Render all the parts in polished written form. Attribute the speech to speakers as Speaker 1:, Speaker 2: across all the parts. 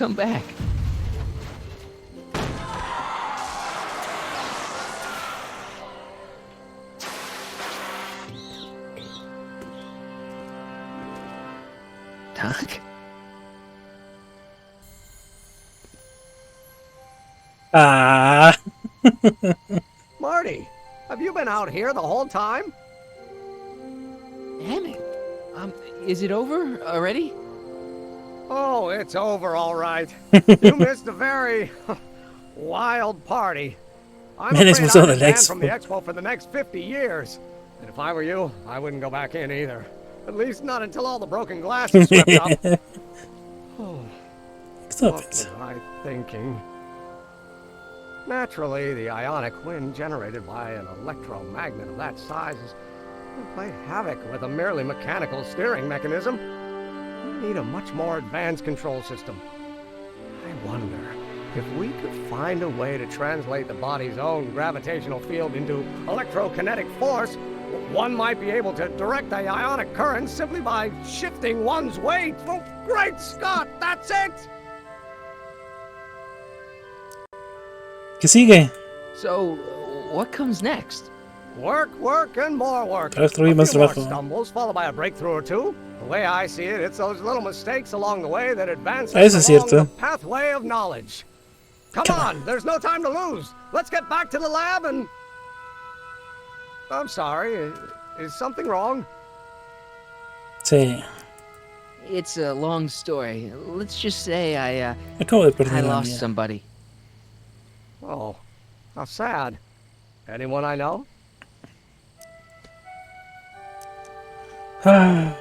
Speaker 1: come back. Doc?
Speaker 2: Ah.
Speaker 3: Marty, have you been out here the whole time?
Speaker 1: Emmett, is it over already?
Speaker 3: Oh, it's over all right. You missed a very wild party. I'm
Speaker 2: Me han
Speaker 3: afraid
Speaker 2: expulsado
Speaker 3: I'm
Speaker 2: del
Speaker 3: banned from the
Speaker 2: expo.
Speaker 3: expo for the next 50 years. And if I were you, I wouldn't go back in either. At least not until all the broken glass is swept up. Oh,
Speaker 2: Estaba
Speaker 3: what was
Speaker 2: pensando.
Speaker 3: I thinking? Naturally, the ionic wind generated by an electromagnet of that size is going to play havoc with a merely mechanical steering mechanism. We need a much more advanced control system. I wonder if we could find a way to translate the body's own gravitational field into electrokinetic force. One might be able to direct the ionic current simply by shifting one's weight. Oh, great Scott, that's it!
Speaker 2: ¿Qué sigue?
Speaker 1: So, what comes next?
Speaker 3: Work, work, and more work.
Speaker 2: Trabajo y
Speaker 3: A
Speaker 2: más
Speaker 3: few more
Speaker 2: trabajo.
Speaker 3: stumbles, followed by a breakthrough or two. The way I see it, it's those little mistakes along the way that advance
Speaker 2: Eso
Speaker 3: us
Speaker 2: es
Speaker 3: along
Speaker 2: cierto.
Speaker 3: the pathway of knowledge. Come
Speaker 2: Come
Speaker 3: on, there's no time to lose. Let's get back to the lab and... I'm sorry, is something wrong?
Speaker 2: Sí.
Speaker 1: It's a long story. Let's just say I
Speaker 2: Acabo de perder la
Speaker 1: lost
Speaker 2: mía.
Speaker 1: somebody.
Speaker 3: Oh, how sad. Anyone I know?
Speaker 2: Ah.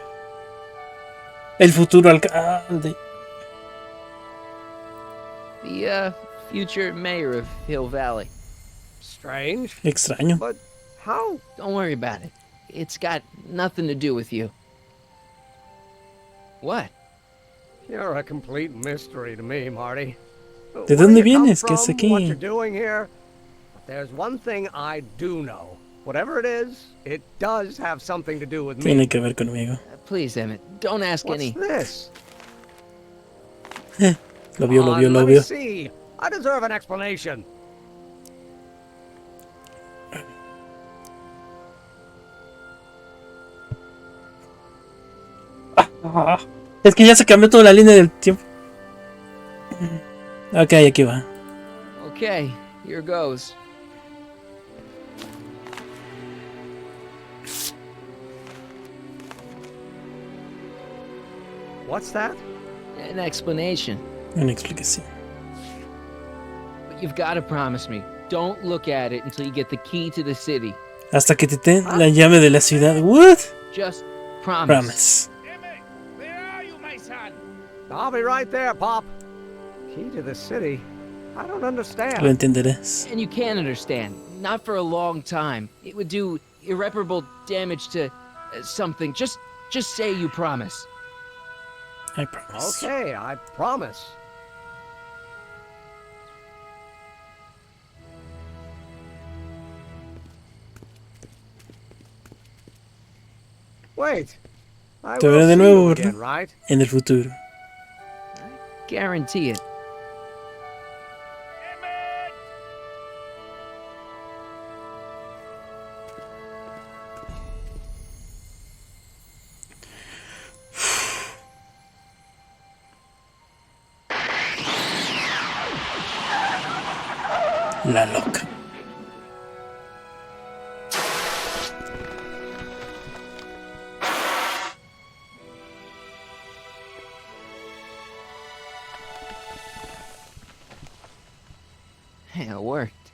Speaker 2: El futuro alcalde.
Speaker 1: The, future mayor of Hill Valley.
Speaker 3: Strange,
Speaker 2: Extraño.
Speaker 3: but how?
Speaker 1: Don't worry about it. It's got nothing to do with you. What?
Speaker 3: You're a complete mystery to me, Marty.
Speaker 2: ¿De
Speaker 3: Where
Speaker 2: dónde
Speaker 3: you come
Speaker 2: vienes? ¿Qué haces
Speaker 3: from, what
Speaker 2: aquí?
Speaker 3: you're doing here? But there's one thing I do know. Whatever it is, it does have something to do with me.
Speaker 2: Tiene que ver conmigo.
Speaker 1: Please, Emmett, don't ask
Speaker 3: What's
Speaker 1: any.
Speaker 3: this?
Speaker 2: Lo vio, lo
Speaker 3: Come
Speaker 2: vio,
Speaker 3: on,
Speaker 2: lo
Speaker 3: let me
Speaker 2: vio.
Speaker 3: see. I deserve an explanation.
Speaker 2: Ah, es que ya se cambió toda la línea del tiempo. Ok, aquí va.
Speaker 1: Okay, here goes.
Speaker 3: What's that?
Speaker 1: An explanation.
Speaker 2: Una explicación.
Speaker 1: But you've got to promise me. Don't look at it until you get the key to the city.
Speaker 2: Hasta que te den la llave de la ciudad. What?
Speaker 1: Just promise.
Speaker 2: Promise.
Speaker 4: Emmett, where are you, my son?
Speaker 3: I'll be right there, Pop. Key to the city? I don't understand.
Speaker 2: Lo entenderás.
Speaker 1: And you can understand. Not for a long time. It would do irreparable damage to something. Just say you promise.
Speaker 2: I promise.
Speaker 3: Okay, I promise. Wait. I
Speaker 2: Te
Speaker 3: will
Speaker 2: veré de
Speaker 3: see
Speaker 2: nuevo,
Speaker 3: you
Speaker 2: ¿verdad?
Speaker 3: again, right?
Speaker 2: En el futuro.
Speaker 1: Guarantee it.
Speaker 4: Emmett!
Speaker 2: La loca.
Speaker 1: Hey, it worked.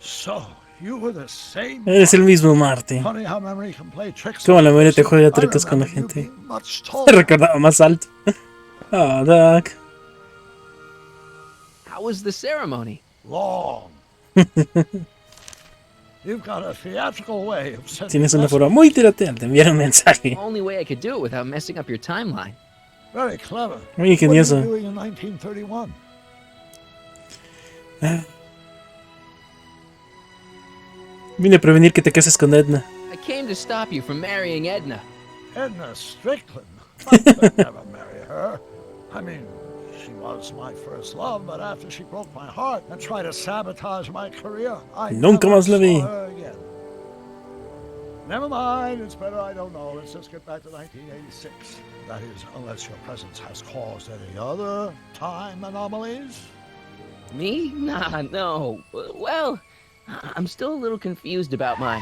Speaker 4: So, you were the same.
Speaker 2: Eres el mismo Marty.
Speaker 4: Funny how memory can play tricks.
Speaker 2: Como
Speaker 4: on
Speaker 2: la memoria te
Speaker 4: us.
Speaker 2: juega
Speaker 4: I
Speaker 2: trucos con la
Speaker 4: remember you
Speaker 2: gente.
Speaker 4: being much
Speaker 2: Te
Speaker 4: taller.
Speaker 2: recordaba más alto. Oh, Doc.
Speaker 1: How was the ceremony?
Speaker 4: Long. You've got a theatrical way of sending
Speaker 2: Tienes una
Speaker 4: messages.
Speaker 2: forma muy tiroteada de enviar un mensaje.
Speaker 1: Only way I could do it without messing up your timeline.
Speaker 4: Very clever.
Speaker 2: Muy
Speaker 4: What were
Speaker 2: ingenioso.
Speaker 4: you doing in 1931?
Speaker 2: Ah, Vine a prevenir que te cases con Edna.
Speaker 1: I came to stop you from marrying Edna.
Speaker 4: Edna Strickland. I could never marry her. I mean, she was my first love, but after she broke my heart and tried to sabotage my career, I
Speaker 2: Nunca
Speaker 4: never
Speaker 2: más la vi.
Speaker 4: saw her again. Never mind, it's better I don't know. Let's just get back to 1986. That is, unless your presence has caused any other time anomalies.
Speaker 1: Me? Nah, no. Well, I'm still a little confused about my...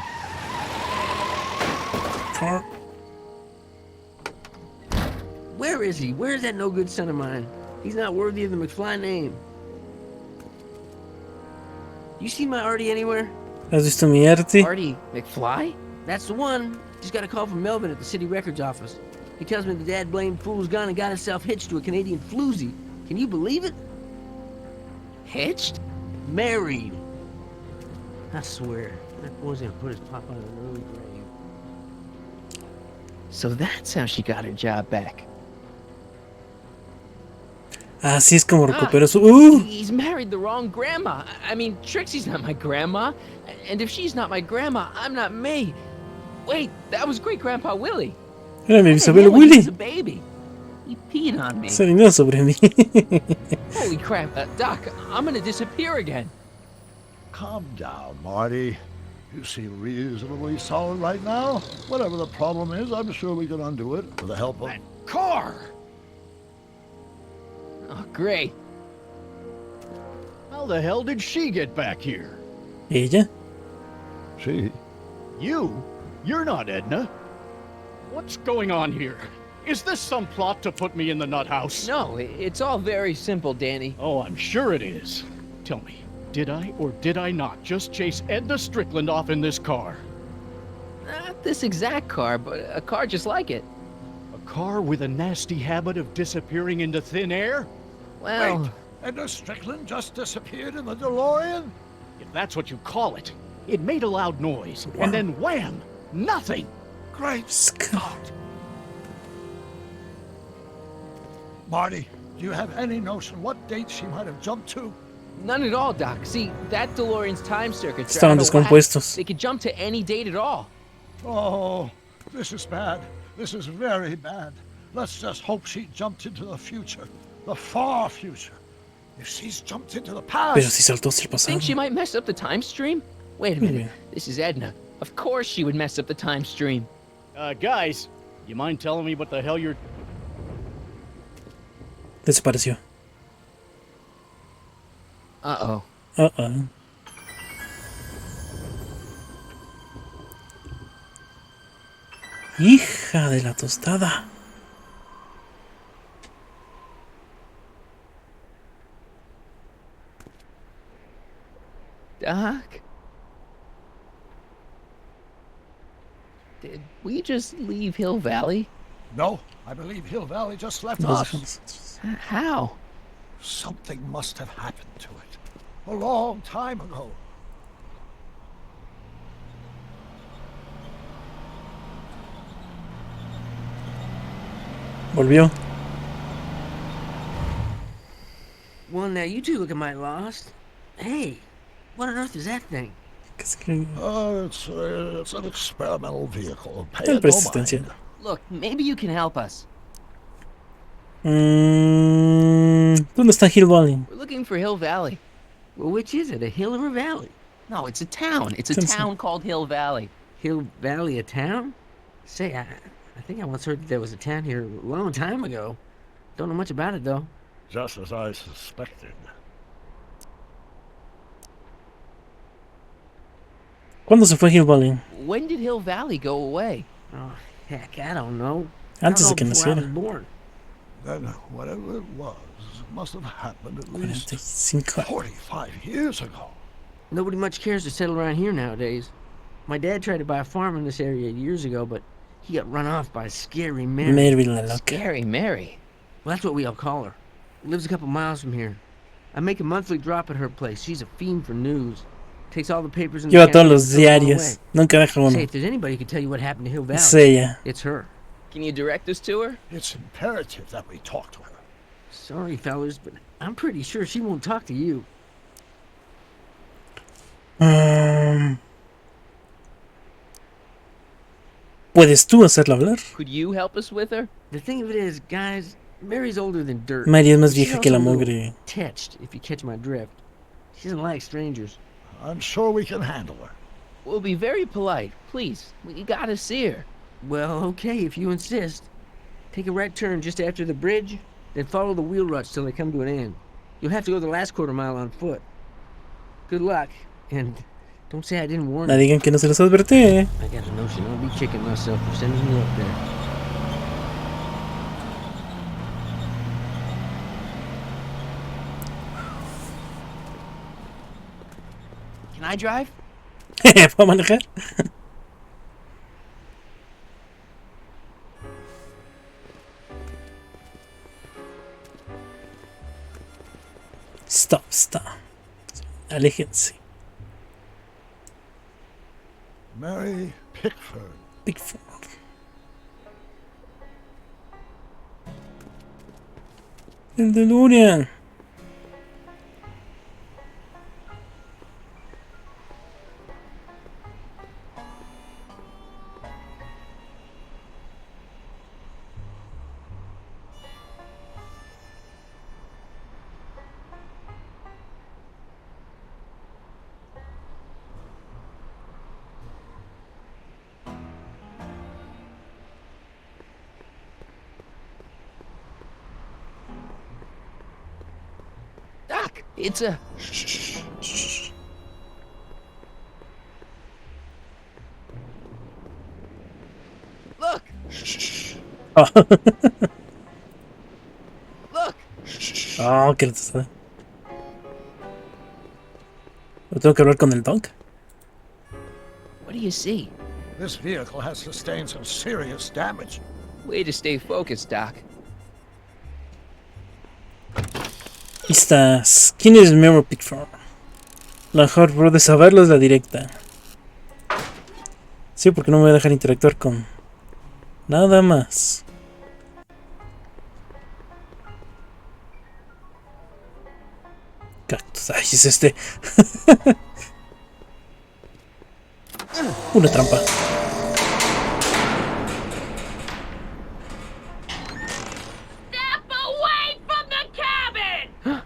Speaker 5: Where is he? Where's that no good son of mine? He's not worthy of the McFly name. You see my Artie anywhere?
Speaker 2: ¿Has visto mi Artie?
Speaker 1: Marty McFly?
Speaker 5: That's the one. Just got a call from Melvin at the city records office. He tells me the dad blamed fool's gone and got himself hitched to a Canadian floozy. Can you believe it?
Speaker 1: Hitched?
Speaker 5: Married. I swear, that boy's gonna put his papa in an early grave.
Speaker 1: So that's how she got her job back.
Speaker 2: Así es como recuperó su...
Speaker 1: He's married the wrong grandma. I mean, Trixie's not my grandma. And if she's not my grandma, I'm not me. Wait, that was great-grandpa Willie.
Speaker 2: Era mi
Speaker 1: What the
Speaker 2: bisabuelo
Speaker 1: hell, he was
Speaker 2: Willy.
Speaker 1: a baby. He peed on me.
Speaker 2: Se vino sobre mí.
Speaker 1: Holy crap. Doc, I'm gonna disappear again.
Speaker 4: Calm down, Marty. You seem reasonably solid right now. Whatever the problem is, I'm sure we can undo it with the help of...
Speaker 1: Car! Oh, great.
Speaker 6: How the hell did she get back here?
Speaker 2: ¿Ella?
Speaker 4: She?
Speaker 6: You? You're not Edna. What's going on here? Is this some plot to put me in the nut house?
Speaker 1: No, it's all very simple, Danny.
Speaker 6: Oh, I'm sure it is. Tell me, did I or did I not just chase Edna Strickland off in this car?
Speaker 1: Not this exact car, but a car just like it.
Speaker 6: A car with a nasty habit of disappearing into thin air?
Speaker 1: Well,
Speaker 4: Wait, Edna Strickland just disappeared in the DeLorean?
Speaker 6: If that's what you call it. It made a loud noise, and then wham! Nothing!
Speaker 4: Great Scott! Marty, do you have any notion what date she might have jumped to?
Speaker 1: none at all, Doc. See, that DeLorean's time circuits are
Speaker 2: Estaban
Speaker 1: out of whack.
Speaker 2: descompuestos.
Speaker 1: They could jump to any date at all.
Speaker 4: Oh, this is bad. This is very bad. Let's just hope she jumped into the future. The far future. If she's jumped into the past...
Speaker 2: Pero si saltó hacia el pasado.
Speaker 1: Think she might mess up the time stream? Wait a minute. This is Edna. Of course she would mess up the time stream.
Speaker 6: Guys, you mind telling me what the hell you're...
Speaker 2: Desapareció.
Speaker 1: Uh-oh.
Speaker 2: Uh-oh. Hija de la tostada.
Speaker 1: Doc? Did we just leave Hill Valley?
Speaker 4: No, I believe Hill Valley just left us.
Speaker 1: How?
Speaker 4: Something must have happened to it. A long time ago.
Speaker 2: Volvió.
Speaker 5: Well, now you two look mighty lost. Hey, what on earth is that thing?
Speaker 2: It's
Speaker 4: It's an experimental vehicle. Pay
Speaker 2: El
Speaker 4: it no
Speaker 2: resistencia.
Speaker 4: mind.
Speaker 1: Look, maybe you can help us.
Speaker 2: ¿Dónde está Hill Valley?
Speaker 1: We're looking for Hill Valley.
Speaker 5: Well, which is it, a hill or a valley?
Speaker 1: No, it's a town. It's a
Speaker 2: Sounds-
Speaker 1: town called Hill Valley.
Speaker 5: Hill Valley, a town? Say, I think I once heard that there was a town here a long time ago. Don't know much about it, though.
Speaker 4: Just as I suspected.
Speaker 2: ¿Cuándo se fue Hill Valley?
Speaker 1: When did Hill Valley go away?
Speaker 5: Oh, heck, I don't know.
Speaker 2: Antes
Speaker 5: I
Speaker 2: de que
Speaker 5: don't know, before I
Speaker 2: naciera.
Speaker 5: was born.
Speaker 4: Then whatever it was must have happened at least
Speaker 2: 45.
Speaker 4: 45 years ago.
Speaker 5: Nobody much cares to settle around here nowadays. My dad tried to buy a farm in this area years ago, but he got run off by Scary Mary.
Speaker 2: Mary la loca.
Speaker 1: Scary Mary.
Speaker 5: Well, that's what we all call her. Lives a couple miles from here. I make a monthly drop at her place. She's a fiend for news. Takes all the papers in the
Speaker 2: Lleva todos
Speaker 5: county
Speaker 2: los
Speaker 5: and throws them all
Speaker 2: diarios.
Speaker 5: away.
Speaker 2: Nunca deja
Speaker 5: Say,
Speaker 2: uno.
Speaker 5: if there's anybody who can tell you what happened to Hill Valley,
Speaker 2: Es ella.
Speaker 5: it's her.
Speaker 1: Can you direct us to her?
Speaker 4: It's imperative that we talk to her.
Speaker 5: Sorry, fellas, but I'm pretty sure she won't talk to you.
Speaker 2: puedes tú hacerla hablar.
Speaker 1: Could you help us with her?
Speaker 5: The thing of it is, guys, Mary's older than dirt.
Speaker 2: Mary es más
Speaker 5: She's
Speaker 2: vieja que la
Speaker 5: also a little
Speaker 2: mugre.
Speaker 5: Tetched, if you catch my drift. She doesn't like strangers.
Speaker 4: I'm sure we can handle her.
Speaker 1: We'll be very polite. Please, we gotta see her.
Speaker 5: Well, okay, if you insist. Take a right turn just after the bridge, then follow the wheel ruts till they come to an end. You'll have to go the last quarter mile on foot. Good luck, and don't say I didn't warn
Speaker 2: No
Speaker 5: you.
Speaker 2: digan que no se los advertí.
Speaker 5: I got a notion I'll be kicking myself for sending you up there.
Speaker 1: Can I drive?
Speaker 2: ¿Puedo manejar? Stop. Aléjense.
Speaker 4: Mary Pickford.
Speaker 2: Bigfoot. El DeLorean.
Speaker 1: Doc, it's a... Look!
Speaker 2: Oh,
Speaker 1: Look!
Speaker 2: oh, qué le tengo que hablar con el Donk.
Speaker 1: What do you see?
Speaker 4: This vehicle has sustained some serious damage.
Speaker 1: Way to stay focused, Doc.
Speaker 2: Aquí estás. ¿Quién es Memory Pickford? La mejor forma de saberlo es la directa. Sí, porque no me voy a dejar interactuar con nada más. Cactus. Ay, es este. Una trampa.
Speaker 7: Step away from the cabin!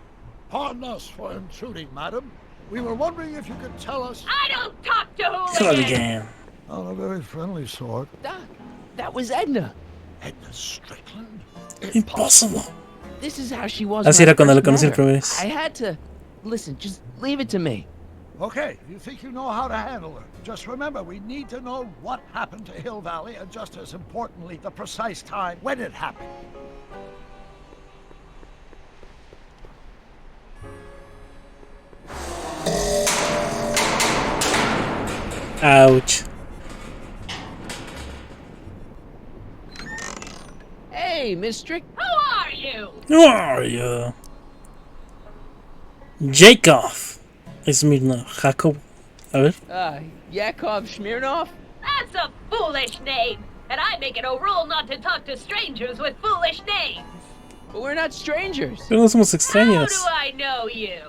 Speaker 4: Pardon us for intruding, madam. We were wondering if you could tell us...
Speaker 7: I don't talk to
Speaker 2: Hello
Speaker 7: hooligans!
Speaker 2: again.
Speaker 4: On a very friendly sort.
Speaker 1: Doc, that was Edna.
Speaker 4: Edna Strickland?
Speaker 2: Impossible.
Speaker 1: This is how she was.
Speaker 2: Así
Speaker 1: when I
Speaker 2: era cuando la
Speaker 1: first
Speaker 2: conocí
Speaker 1: met
Speaker 2: la
Speaker 1: her.
Speaker 2: primera vez.
Speaker 1: I had to... Listen, just leave it to me.
Speaker 4: Okay, you think you know how to handle her. Just remember, we need to know what happened to Hill Valley, and just as importantly, the precise time when it happened.
Speaker 2: Ouch.
Speaker 1: Hey, Miss Strick...
Speaker 7: Who are you?
Speaker 2: Who are you? Jacob. Es mi no, Jacob. A ver.
Speaker 1: Yakov Smirnov?
Speaker 7: That's a foolish name, and I make it a rule not to talk to strangers with foolish names.
Speaker 1: But we're not strangers.
Speaker 2: Pero no somos
Speaker 7: How
Speaker 2: extraños.
Speaker 7: do I know you?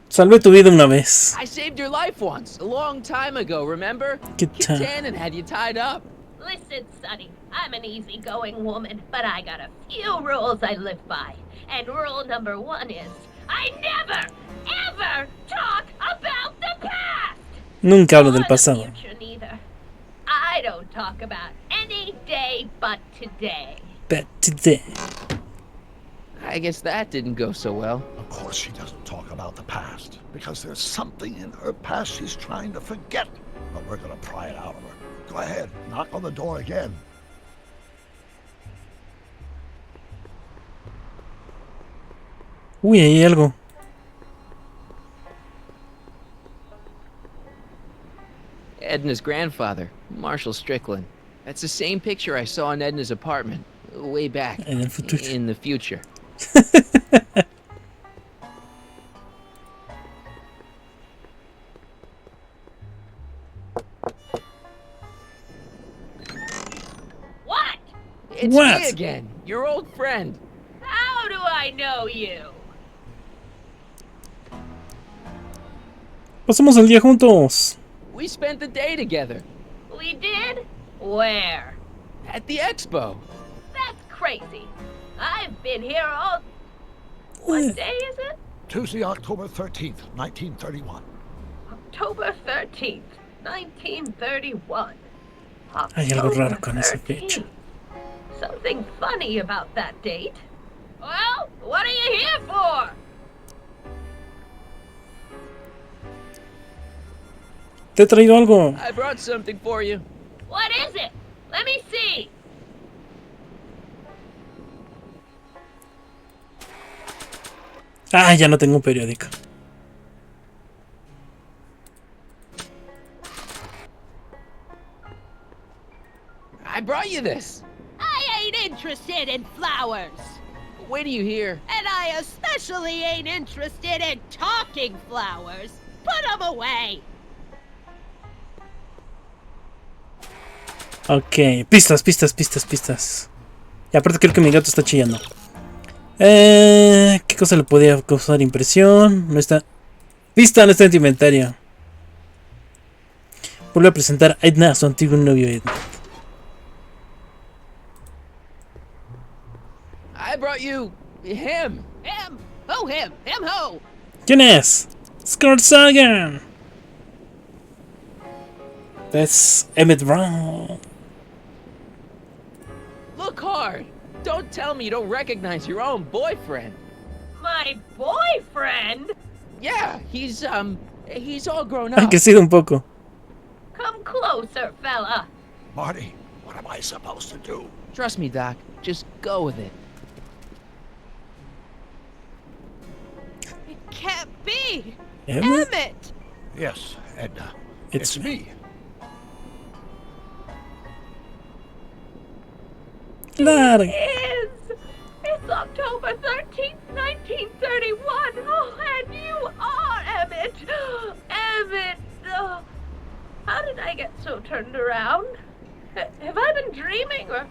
Speaker 2: Salvé tu vida una vez.
Speaker 1: I saved your life once, a long time ago, remember?
Speaker 2: Good
Speaker 1: Kid
Speaker 2: time.
Speaker 1: Tannen had you tied up.
Speaker 7: Listen, Sonny, I'm an easygoing woman, but I got a few rules I live by. And rule number 1 is, I never, ever talk about the past!
Speaker 2: Nunca hablo del
Speaker 7: Or the
Speaker 2: pasado.
Speaker 7: future neither. I don't talk about any day but today.
Speaker 2: But today.
Speaker 1: I guess that didn't go so well.
Speaker 4: Of course she doesn't talk about the past, because there's something in her past she's trying to forget. But we're gonna pry it out of her. Go ahead, knock on the door again.
Speaker 2: Uy, ahí hay algo.
Speaker 1: Edna's grandfather, Marshall Strickland. That's the same picture I saw in Edna's apartment, way back
Speaker 2: En el futuro.
Speaker 1: in the future.
Speaker 7: What?
Speaker 1: It's
Speaker 2: What?
Speaker 1: me again, your old friend.
Speaker 7: How do I know you?
Speaker 2: Pasamos el día juntos.
Speaker 1: We spent the day together
Speaker 7: We did? Where?
Speaker 1: at the expo.
Speaker 7: That's crazy. I've been here all... What day is it?
Speaker 4: Tuesday, October 13th, 1931.
Speaker 7: October 13th, 1931.
Speaker 2: Hay algo raro
Speaker 7: October
Speaker 2: con esa
Speaker 7: 13th.
Speaker 2: fecha.
Speaker 7: Something funny about that date. Well, what are you here for?
Speaker 2: Te he traído algo.
Speaker 1: I brought something for you.
Speaker 7: What is it? Let me see.
Speaker 2: Ah, ya no tengo un periódico.
Speaker 1: I brought you this.
Speaker 8: I ain't interested in flowers.
Speaker 1: Wait till you hear.
Speaker 8: And I especially ain't interested in talking flowers. Put them away.
Speaker 2: Ok, pistas. Y aparte creo que mi gato está chillando. ¿Qué cosa le podía causar impresión? No está. Pista, no está en tu inventario. Vuelve a presentar a Edna a su antiguo novio Emmett.
Speaker 1: I brought you him.
Speaker 8: Him? Who him? Him who?
Speaker 2: ¿Quién es? Scott Sagan. Es Emmett Ram.
Speaker 1: Look hard. Don't tell me you don't recognize your own boyfriend.
Speaker 7: My boyfriend?
Speaker 1: Yeah, he's all grown
Speaker 2: Ha
Speaker 1: up.
Speaker 2: crecido un poco.
Speaker 7: Come closer, fella.
Speaker 4: Marty, what am I supposed to do?
Speaker 1: Trust me, Doc. Just go with it.
Speaker 8: It can't be.
Speaker 2: Emmett?
Speaker 8: Emmett.
Speaker 4: Yes, Edna.
Speaker 2: It's
Speaker 4: me.
Speaker 2: Claro.
Speaker 7: Is. It's October 13th, 1931. Oh, and you are Emmett. Emmett. Oh. How did I get so turned around? Have I been dreaming or...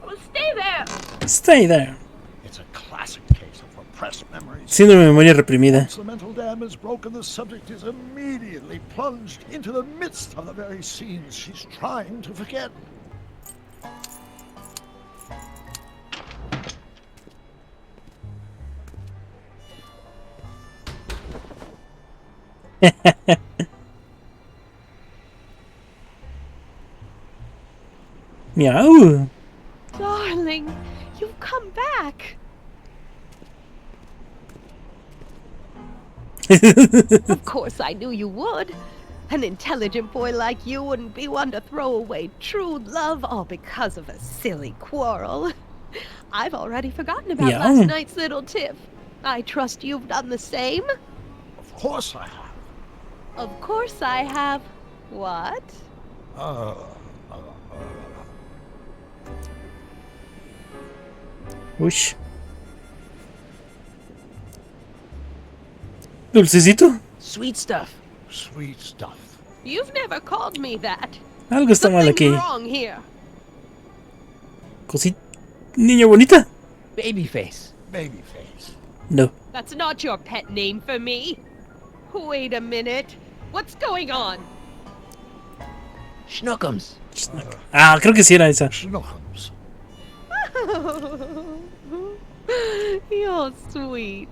Speaker 7: Well, stay there.
Speaker 2: Stay there.
Speaker 4: It's a classic case of repressed memories.
Speaker 2: Síndrome de memoria reprimida.
Speaker 4: Once the mental dam is broken, the subject is immediately plunged into the midst of the very scenes she's trying to forget.
Speaker 2: Miau.
Speaker 8: Darling, you've come back. Of course I knew you would. An intelligent boy like you wouldn't be one to throw away true love all because of a silly quarrel. I've already forgotten about
Speaker 2: Yeah.
Speaker 8: last night's little tiff. I trust you've done the same?
Speaker 4: Of course I have.
Speaker 8: Of course I have. What?
Speaker 2: Ush. Dulcecito.
Speaker 1: Sweet stuff.
Speaker 4: Sweet stuff.
Speaker 8: You've never called me that.
Speaker 2: Algo está mal
Speaker 8: Something's
Speaker 2: aquí.
Speaker 8: wrong here.
Speaker 2: Cosita. Niña bonita.
Speaker 1: Babyface.
Speaker 4: Baby face.
Speaker 2: No.
Speaker 8: That's not your pet name for me. Wait a minute. What's going on?
Speaker 1: Schnookums.
Speaker 2: Ah, creo que sí era esa.
Speaker 4: Schnookums.
Speaker 8: You're sweet.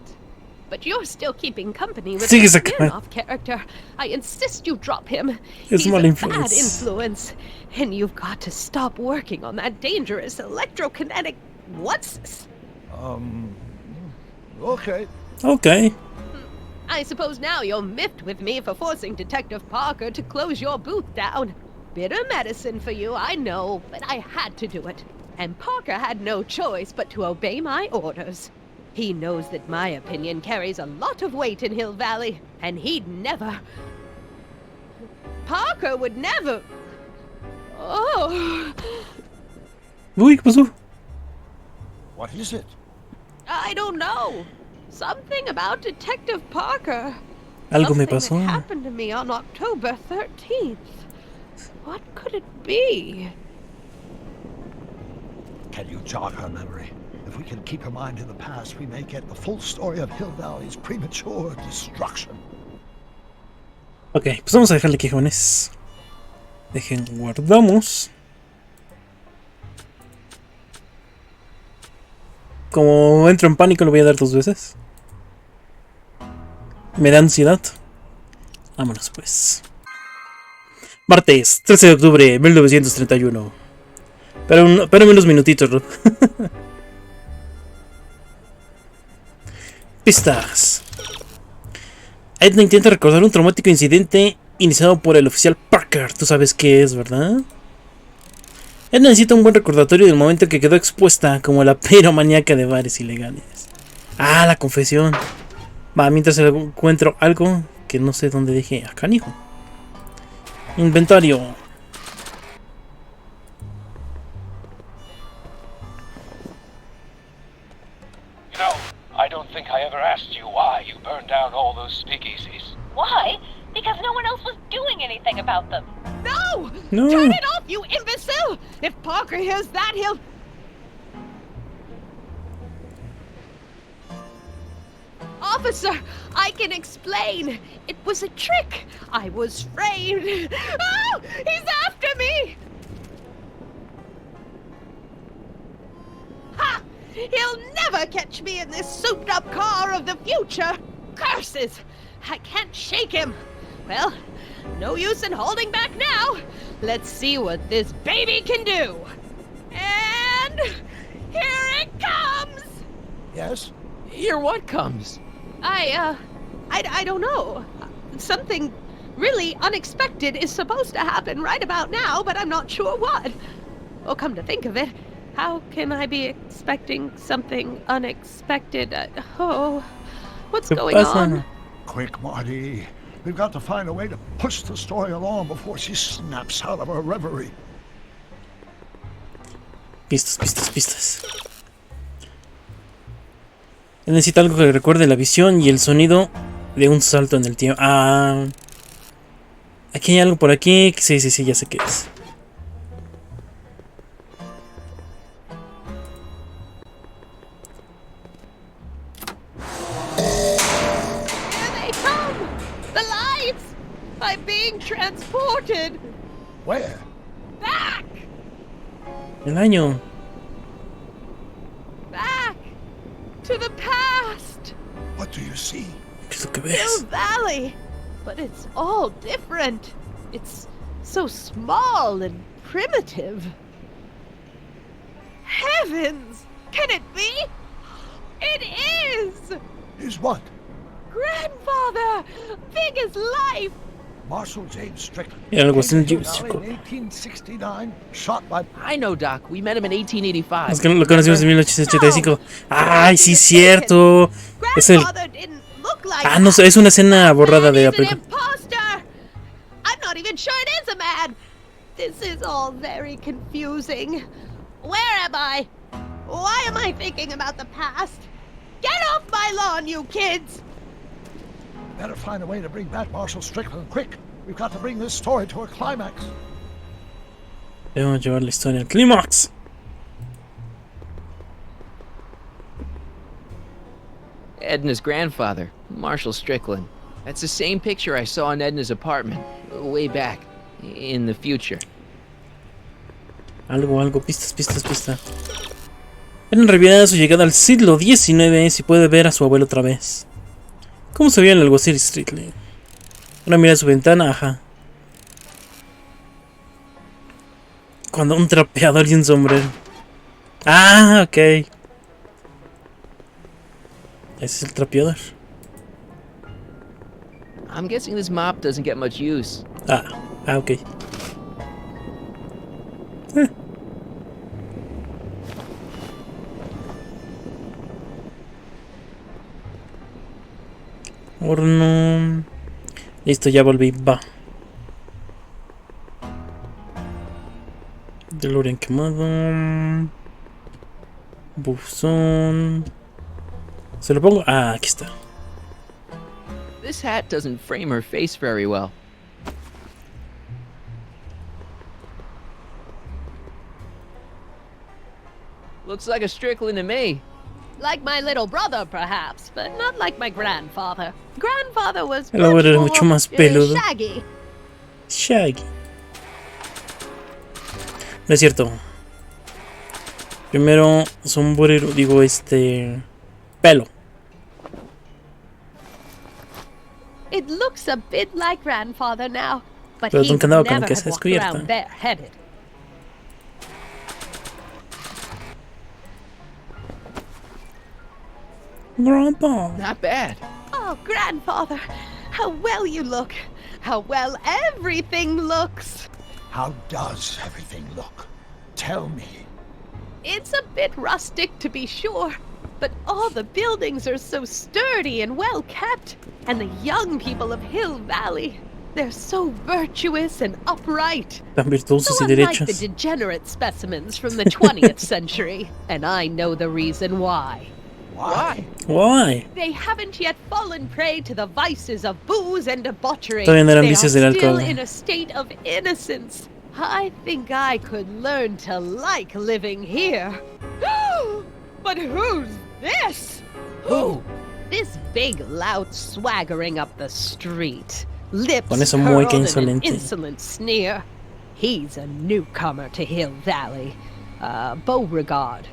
Speaker 8: But you're still keeping company with
Speaker 2: Sigue
Speaker 8: the
Speaker 2: sacando.
Speaker 8: spin-off character. I insist you drop him.
Speaker 2: Es
Speaker 8: He's
Speaker 2: mala
Speaker 8: a
Speaker 2: influence.
Speaker 8: bad influence. And you've got to stop working on that dangerous electrokinetic... What's this?
Speaker 4: Okay.
Speaker 2: Ok.
Speaker 8: I suppose now you're miffed with me for forcing Detective Parker to close your booth down. Bitter medicine for you, I know, but I had to do it. And Parker had no choice but to obey my orders. He knows that my opinion carries a lot of weight in Hill Valley, and he'd never... Parker would never... Oh...
Speaker 2: Uy, ¿qué pasó?
Speaker 4: What is it?
Speaker 8: I don't know. Something about Detective Parker.
Speaker 2: Algo me
Speaker 8: Something
Speaker 2: pasó.
Speaker 8: that happened to me on October 13th. What could it be?
Speaker 4: Can you jog her memory? If we can keep her mind in the past, we may get the full story of Hill Valley's premature destruction.
Speaker 2: Ok, pues vamos a dejarle aquí, jóvenes. Dejen, guardamos. Como entro en pánico, lo voy a dar 2 veces. Me da ansiedad. Vámonos pues. Martes, 13 de octubre, 1931. Pero unos minutitos, Rob. Pistas. Edna intenta recordar un traumático incidente iniciado por el oficial Parker. Tú sabes qué es, ¿verdad? Edna necesita un buen recordatorio del momento en que quedó expuesta como la piromaníaca de bares ilegales. Ah, la confesión. Va, mientras encuentro algo que no sé dónde dejé. Acá, hijo. Inventario.
Speaker 9: You know, I don't think I ever asked you why you burned down all those speakeasies.
Speaker 7: Why? Because no one else was doing anything about them.
Speaker 8: No!
Speaker 2: No.
Speaker 8: Turn it off, you imbecile! If Parker hears that, he'll... Officer, I can explain. It was a trick. I was framed. Oh, he's after me! Ha! He'll never catch me in this souped-up car of the future. Curses! I can't shake him. Well, no use in holding back now. Let's see what this baby can do. And here it comes!
Speaker 4: Yes?
Speaker 1: Here what comes?
Speaker 8: I don't know. Something really unexpected is supposed to happen right about now, but I'm not sure what. Oh, come to think of it, how can I be expecting something unexpected? What's going on?
Speaker 4: Quick, Marty. We've got to find a way to push the story along before she snaps out of her reverie.
Speaker 2: Pistas. Necesita algo que recuerde la visión y el sonido de un salto en el tiempo. Ah. Aquí hay algo por aquí. Sí, ya sé qué es.
Speaker 8: Here they come! The lights! I'm being transported!
Speaker 4: Where?
Speaker 8: Back!
Speaker 2: El año.
Speaker 8: Back! To the past!
Speaker 4: What do you see?
Speaker 2: ¿Qué es lo que
Speaker 8: Hill
Speaker 2: ves?
Speaker 8: Valley! But it's all different. It's so small and primitive. Heavens! Can it be? It is!
Speaker 4: Is what?
Speaker 8: Grandfather! Big as life!
Speaker 4: Marshal James Strickland.
Speaker 2: Era algo así en
Speaker 4: Hill
Speaker 2: James
Speaker 4: Valley in 1869, shot by...
Speaker 1: I know, Doc. We met him in 1885.
Speaker 2: Es que lo conocimos en 1885. ¡Ay, sí, cierto! Es el...
Speaker 8: Grandfather didn't look like
Speaker 2: Ah, no sé, es una escena borrada de la
Speaker 8: He's an
Speaker 2: película.
Speaker 8: imposter! I'm not even sure it is a man! This is all very confusing. Where am I? Why am I thinking about the past? Get off my lawn, you kids!
Speaker 4: Better find a way to bring back Marshal Strickland, quick! We've got to bring this story to a climax.
Speaker 2: Debemos llevar la historia al clímax.
Speaker 1: Edna's grandfather, Marshall Strickland. That's the same picture I saw in Edna's apartment, way back, in the future.
Speaker 2: Algo, pista. Edna revela su llegada al siglo XIX y puede ver a su abuelo otra vez. ¿Cómo se veía en el alguacil Strickland? Una mira a su ventana, ajá. Cuando un trapeador y un sombrero. Ah, ok. Ese es el trapeador.
Speaker 1: I'm guessing this mop doesn't get much use.
Speaker 2: Ah, ok. Horno. Listo, ya volví. Va. DeLorean quemado. Buzón. ¿Se lo pongo? Ah, aquí está.
Speaker 1: This hat doesn't frame her face very well. Looks like a Strickland to me.
Speaker 8: Like my little brother, perhaps, but not like my grandfather. Grandfather was
Speaker 2: El abuelo era mucho más peludo.
Speaker 8: shaggy.
Speaker 2: Shaggy. No es cierto. Primero, sombrero, digo, pelo.
Speaker 8: It looks a bit like grandfather now, but
Speaker 2: Pero
Speaker 8: he
Speaker 2: nunca
Speaker 8: never
Speaker 2: andaba con la
Speaker 8: had
Speaker 2: cabeza
Speaker 8: walked
Speaker 2: descubierta.
Speaker 8: around bareheaded.
Speaker 2: Grandpa.
Speaker 1: Not bad.
Speaker 8: Oh, grandfather, how well you look. How well everything looks.
Speaker 4: How does everything look? Tell me.
Speaker 8: It's a bit rustic, to be sure, but all the buildings are so sturdy and well kept. And the young people of Hill Valley, they're so virtuous and upright.
Speaker 2: Tan virtuosos
Speaker 8: So
Speaker 2: y
Speaker 8: unlike the
Speaker 2: derechos.
Speaker 8: degenerate specimens from the 20th century, and I know the reason why.
Speaker 4: Why?
Speaker 2: Why?
Speaker 8: They haven't yet fallen prey to the vices of booze and debauchery.
Speaker 2: Todavía no eran
Speaker 8: They are
Speaker 2: vicios del
Speaker 8: still
Speaker 2: alcohol.
Speaker 8: in a state of innocence. I think I could learn to like living here. But who's this?
Speaker 1: Who?
Speaker 8: This big lout swaggering up the street. Lips
Speaker 2: Con esa mueca
Speaker 8: curled in an
Speaker 2: insolente.
Speaker 8: insolent sneer. He's a newcomer to Hill Valley. Beauregard.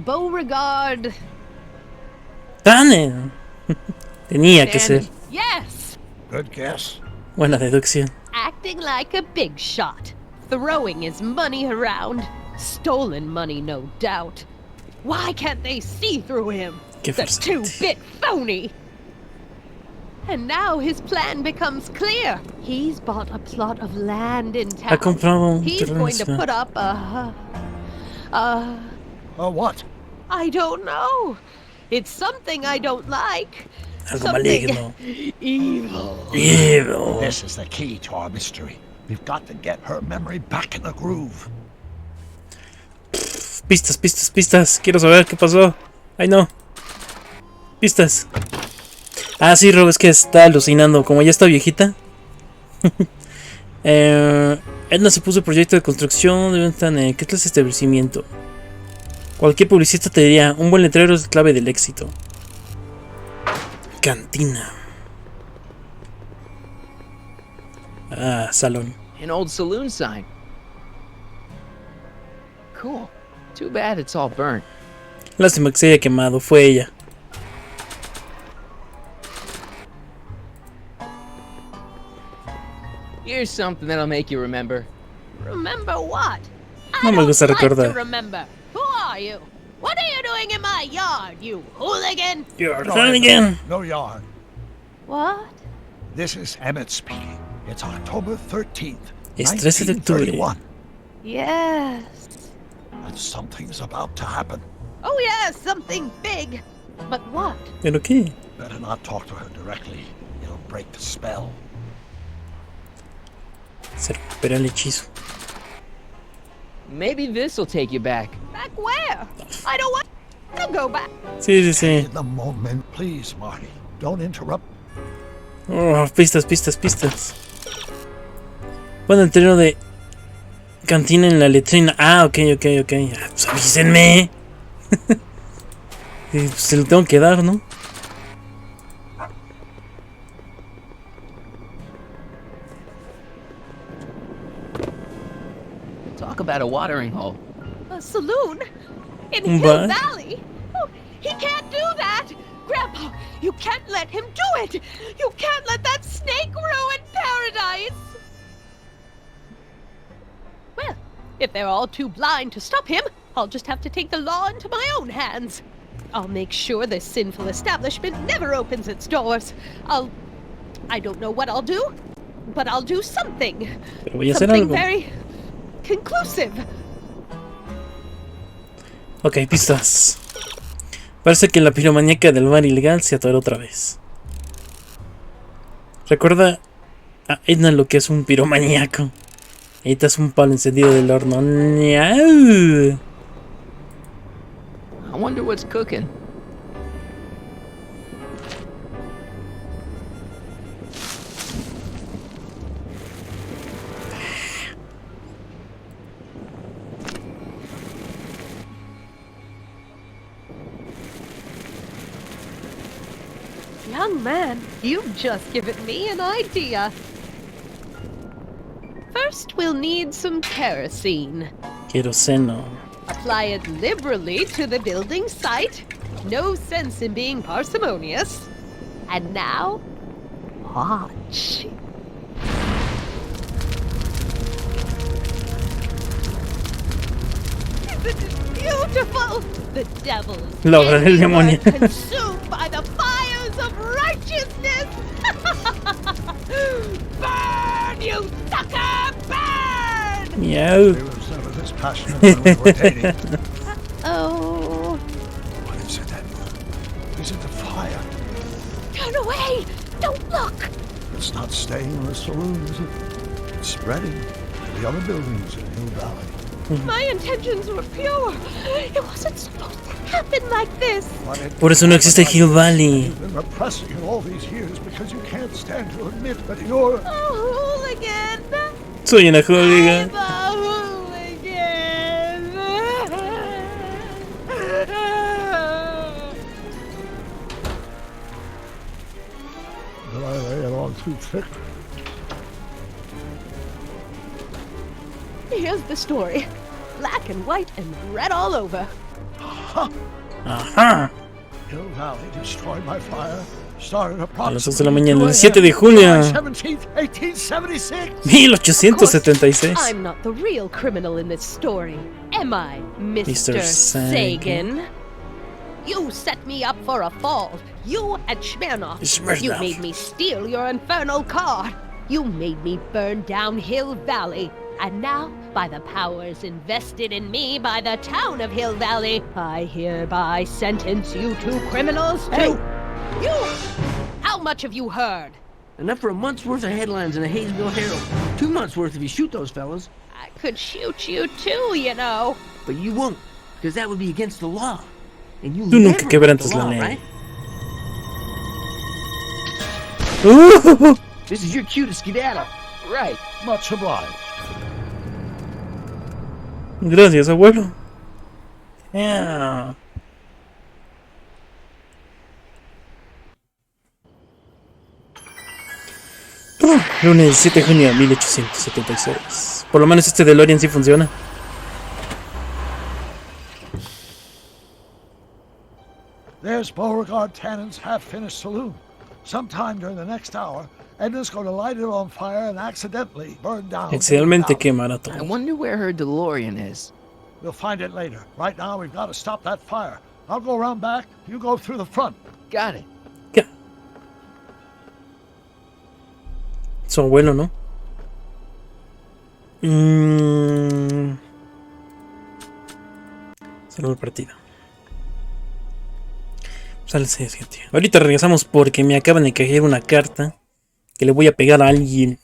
Speaker 8: Beauregard...
Speaker 2: Tannen. Tenía que ser.
Speaker 8: Yes!
Speaker 4: Good guess.
Speaker 2: Buena deducción.
Speaker 8: Acting like a big shot. Throwing his money around. Stolen money, no doubt. Why can't they see through him?
Speaker 2: Qué
Speaker 8: The
Speaker 2: frustrante.
Speaker 8: two-bit phony! And now his plan becomes clear. He's bought a plot of land in town.
Speaker 2: Ha comprado un
Speaker 8: He's
Speaker 2: terreno
Speaker 8: going to
Speaker 2: nacional.
Speaker 8: put up
Speaker 4: What?
Speaker 8: I don't know. It's something I don't like.
Speaker 2: Algo
Speaker 8: Something
Speaker 2: maligno.
Speaker 8: evil.
Speaker 2: Evil.
Speaker 4: This is the key to our mystery. We've got to get her memory back in the groove.
Speaker 2: Pistas, pistas, pistas. Quiero saber qué pasó. Ay, no. Pistas. Ah, sí, Rob, es que está alucinando. Como ya está viejita. Edna se puso el proyecto de construcción de Tannen. ¿Qué clase de establecimiento? Cualquier publicista te diría, un buen letrero es clave del éxito. Cantina. Ah, salón.
Speaker 1: An old saloon sign. Cool. Too bad it's all burnt.
Speaker 2: Lástima que se haya quemado, fue ella.
Speaker 1: Here's something that'll make you remember.
Speaker 8: Remember what?
Speaker 2: No me gusta
Speaker 8: I don't like
Speaker 2: recordar.
Speaker 8: to remember. Who are you? What are you doing in my yard, you hooligan?
Speaker 2: You're
Speaker 4: No,
Speaker 2: done again.
Speaker 4: No yarn.
Speaker 8: What?
Speaker 4: This is Emmett speaking. It's October 13th,
Speaker 2: Es 13 de octubre.
Speaker 4: 1931.
Speaker 8: Yes.
Speaker 4: And something's about to happen.
Speaker 8: Oh yes, something big. But what?
Speaker 2: ¿Pero qué?
Speaker 4: Better not talk to her directly. It'll break the spell.
Speaker 2: Se recupera el hechizo.
Speaker 1: Maybe this'll take you back.
Speaker 8: Back where? I don't want to go back.
Speaker 2: Sí, sí, sí.
Speaker 4: In the moment, please, Marty. Don't interrupt.
Speaker 2: Oh, pistas, pistas, pistas. Bueno, el terreno de cantina en la letrina. Ah, ok. Ah, pues avísenme. Pues se lo tengo que dar, ¿no?
Speaker 1: Talk about a watering hole.
Speaker 8: A saloon? In
Speaker 2: Un
Speaker 8: Hill
Speaker 2: bar?
Speaker 8: Valley? Oh, he can't do that! Grandpa, you can't let him do it! You can't let that snake ruin paradise! Well, if they're all too blind to stop him, I'll just have to take the law into my own hands. I'll make sure this sinful establishment never opens its doors. I don't know what I'll do, but I'll do something.
Speaker 2: Pero voy a hacer
Speaker 8: Something
Speaker 2: algo.
Speaker 8: very conclusive.
Speaker 2: Ok, pistas. Parece que la piromaníaca del bar ilegal se atoró otra vez. Recuerda a Edna lo que es un piromaníaco. Ahí es un palo encendido del horno. ¡Niau!
Speaker 1: I wonder what's cooking.
Speaker 8: Young man, you've just given me an idea. First, we'll need some kerosene.
Speaker 2: Queroseno.
Speaker 8: Apply it liberally to the building site. No sense in being parsimonious. And now, watch. Isn't it beautiful? The devils
Speaker 2: Logra el demonio.
Speaker 8: consumed by the fires of righteousness. Burn, you sucker, burn!
Speaker 2: Meow.
Speaker 4: We was never this passionate when we were dating.
Speaker 8: Oh,
Speaker 4: What is it, Edna? Is it the fire?
Speaker 8: turn away! Don't look!
Speaker 4: It's not staying in the saloon, is it? It's spreading to the other buildings in Hill Valley.
Speaker 8: My intentions were pure. It wasn't supposed to happen like this.
Speaker 4: But it-
Speaker 2: Por eso no existe Hill Valley.
Speaker 4: You've been repressing it all these years because you can't stand to admit that you're...
Speaker 8: A hooligan.
Speaker 2: Soy una hooligan.
Speaker 8: I'm a hooligan.
Speaker 4: Did I lay it on too thick?
Speaker 8: Here's the story. Black and white and red all over.
Speaker 2: Ajá.
Speaker 4: Hill Valley destroyed by fire. Started
Speaker 2: A las 11 de la
Speaker 4: approximately
Speaker 2: mañana,
Speaker 4: 2
Speaker 2: el 7 de julio.
Speaker 4: July 17th, 1876.
Speaker 2: 1876.
Speaker 8: I'm not the real criminal in this story, am I, Mr.
Speaker 2: Mr. Sagan?
Speaker 8: You set me up for a fall. You and Smirnoff.
Speaker 2: Smirnoff.
Speaker 8: You made me steal your infernal car. You made me burn down Hill Valley. And now, by the powers invested in me by the town of Hill Valley, I hereby sentence you two criminals to...
Speaker 5: Hey!
Speaker 8: You! How much have you heard?
Speaker 5: Enough for a month's worth of headlines in the Hayesville Herald. 2 months worth if you shoot those fellas.
Speaker 8: I could shoot you too, you know.
Speaker 5: But you won't, because that would be against the law. And you
Speaker 2: Tú nunca
Speaker 5: never
Speaker 2: quebrantas
Speaker 5: break the
Speaker 2: la
Speaker 5: law,
Speaker 2: ley.
Speaker 5: right? This is your cue to skedaddle.
Speaker 1: Right.
Speaker 4: Much obliged.
Speaker 2: Gracias, abuelo. Yeah. Lunes 7 de junio de 1876. Por lo menos este DeLorean sí funciona.
Speaker 4: There's Beauregard Tannen's half-finished saloon. Sometime during the next hour, Edna's going to light it on fire and accidentally burn down.
Speaker 2: Accidentalmente
Speaker 4: Hill Valley.
Speaker 2: quemará
Speaker 1: I
Speaker 2: todo.
Speaker 1: wonder where her DeLorean is.
Speaker 4: We'll find it later. Right now, we've got to stop that fire. I'll go around back. You go through the front.
Speaker 1: Got it.
Speaker 2: Ya. Su abuelo, ¿no? Salud partida. Sale tío. Ahorita regresamos porque me acaban de caer una carta que le voy a pegar a alguien.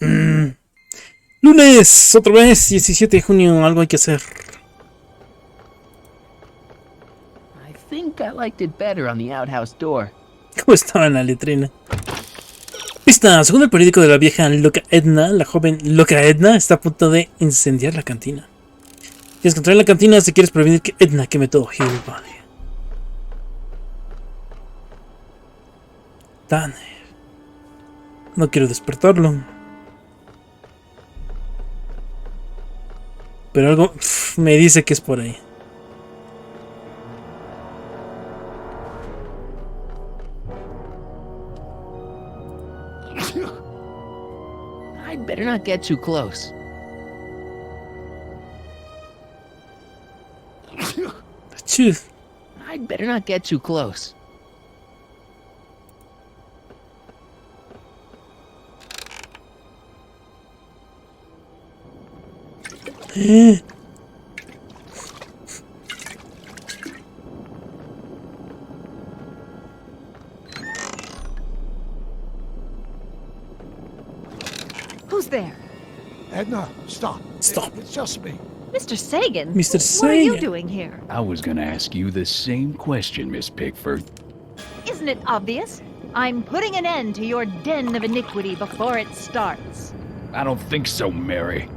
Speaker 2: Lunes, otra vez, 17 de junio, algo hay que hacer.
Speaker 1: I think I liked it better on the outhouse door.
Speaker 2: ¿Cómo estaba en la letrina? Pista, según el periódico de la vieja loca Edna, la joven loca Edna está a punto de incendiar la cantina. Tienes que entrar en la cantina si quieres prevenir que Edna queme todo Hill Valley. Tannen. No quiero despertarlo. Pero algo me dice que es por ahí.
Speaker 1: I'd better not get too close.
Speaker 2: Achoo.
Speaker 1: I'd better not get too close.
Speaker 8: Who's there?
Speaker 4: Edna, stop.
Speaker 2: Stop.
Speaker 4: It's just me.
Speaker 8: Mr. Sagan?
Speaker 2: Mr.
Speaker 8: What are you
Speaker 2: Sagan.
Speaker 8: doing here?
Speaker 6: I was gonna ask you the same question, Miss Pickford.
Speaker 10: Isn't it obvious? I'm putting an end to your den of iniquity before it starts.
Speaker 6: I don't think so, Mary.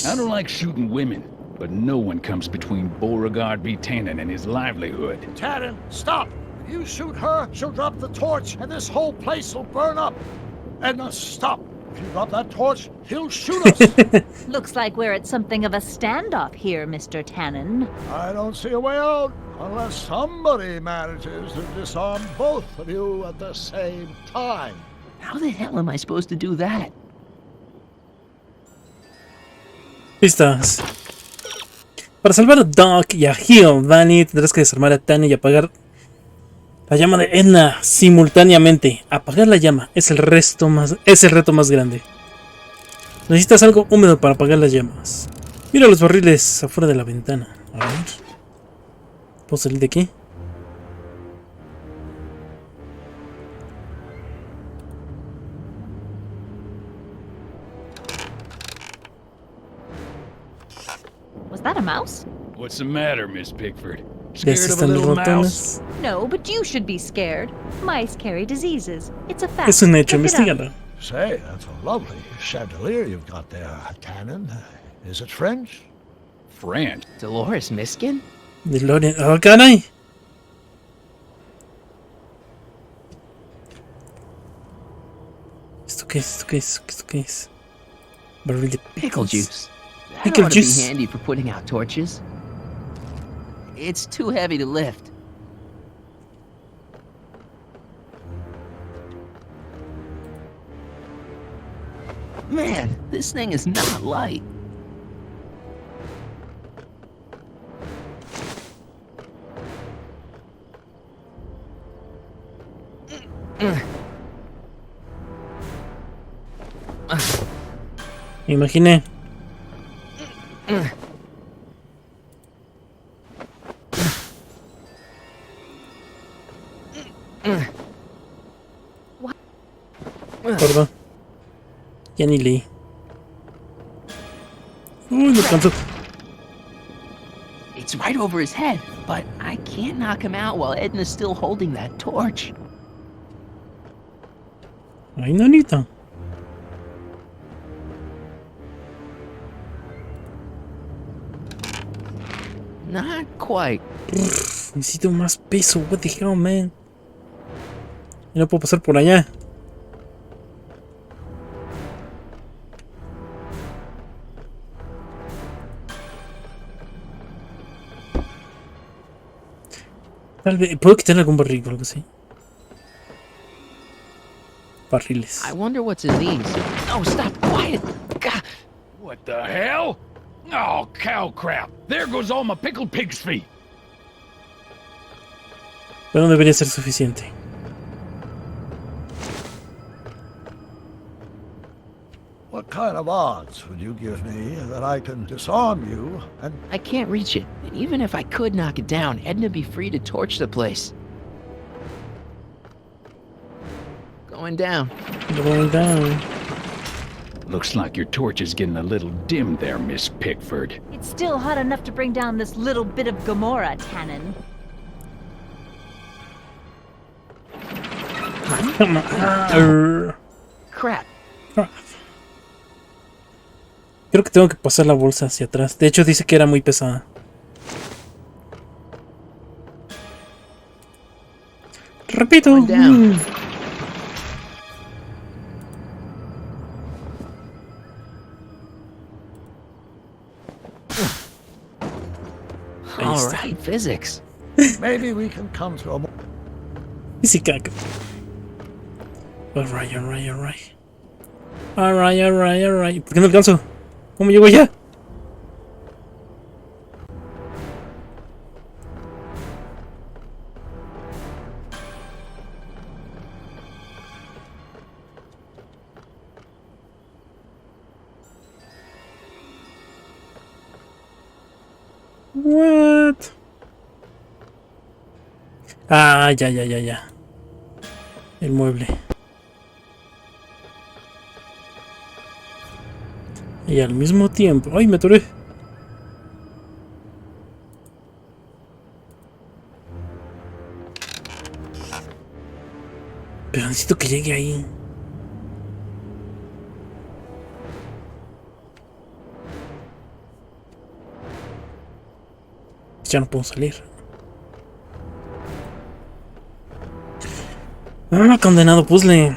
Speaker 6: I don't like shooting women, but no one comes between Beauregard B. Tannen and his livelihood.
Speaker 4: Tannen, stop. you shoot her, she'll drop the torch, and this whole place will burn up. Edna, stop. If you drop that torch, he'll shoot us.
Speaker 10: Looks like we're at something of a standoff here, Mr. Tannen.
Speaker 4: I don't see a way out unless somebody manages to disarm both of you at the same time.
Speaker 5: How the hell am I supposed to do that?
Speaker 2: Listas. Para salvar a Doc y a Giovanni tendrás que desarmar a Tannen y apagar la llama de Edna simultáneamente. Apagar la llama es el reto más grande. Necesitas algo húmedo para apagar las llamas. Mira los barriles afuera de la ventana. A ver. ¿Puedo salir de aquí?
Speaker 10: Was that a mouse?
Speaker 6: What's the matter, Miss Pickford?
Speaker 2: Ya
Speaker 6: Scared of a
Speaker 2: están los
Speaker 6: little mouse?
Speaker 2: ratones.
Speaker 10: No, but you should be scared. Mice carry diseases. It's a fact.
Speaker 2: Es un hecho,
Speaker 10: Look it up.
Speaker 2: investigalo.
Speaker 4: Say, that's a lovely chandelier you've got there, Tannen. Is it French?
Speaker 6: French?
Speaker 1: Dolores Miskin?
Speaker 2: DeLorean. ¡Oh, caray! ¿Esto qué es? ¿Esto qué es? ¿Esto qué es? Barril de
Speaker 1: Pickle juice. That
Speaker 2: Pickle
Speaker 1: ought to
Speaker 2: juice.
Speaker 1: be handy for putting out torches. It's too heavy to lift. Man, this thing is not light.
Speaker 2: Me imaginé. Perdón. Ya ni leí. Uy, no alcanzó.
Speaker 1: It's right over his head, but I can't knock him out while Edna's still holding that torch.
Speaker 2: Ay, nanita.
Speaker 1: Not quite.
Speaker 2: Necesito más peso. What the hell, man. Y no puedo pasar por allá. Tal vez. ¿Puedo quitar algún barril o algo así? Barriles.
Speaker 1: I wonder what's in these. Oh, stop! Quiet! God.
Speaker 6: What the hell? Oh, cow crap. There goes all my pickled pig's feet.
Speaker 2: Pero no debería ser suficiente.
Speaker 4: What kind of odds would you give me that I can disarm you and...
Speaker 1: I can't reach it. And even if I could knock it down, Edna'd be free to torch the place. Going down.
Speaker 2: Going down.
Speaker 6: Looks like your torch is getting a little dim there, Miss Pickford.
Speaker 10: It's still hot enough to bring down this little bit of Gomorrah, Tannen.
Speaker 2: Come on.
Speaker 1: Crap.
Speaker 2: Creo que tengo que pasar la bolsa hacia atrás. De hecho, dice que era muy pesada. Repito.
Speaker 1: All right, physics.
Speaker 4: Maybe we can come to a...
Speaker 2: Física. Alright, alright, alright. Alright, alright, alright. ¿Por qué no alcanzo? ¿Cómo llego allá? What? Ah, ya. El mueble. Y al mismo tiempo... ¡Ay, me atoré! Pero necesito que llegue ahí. Ya no puedo salir. Ah, condenado puzzle.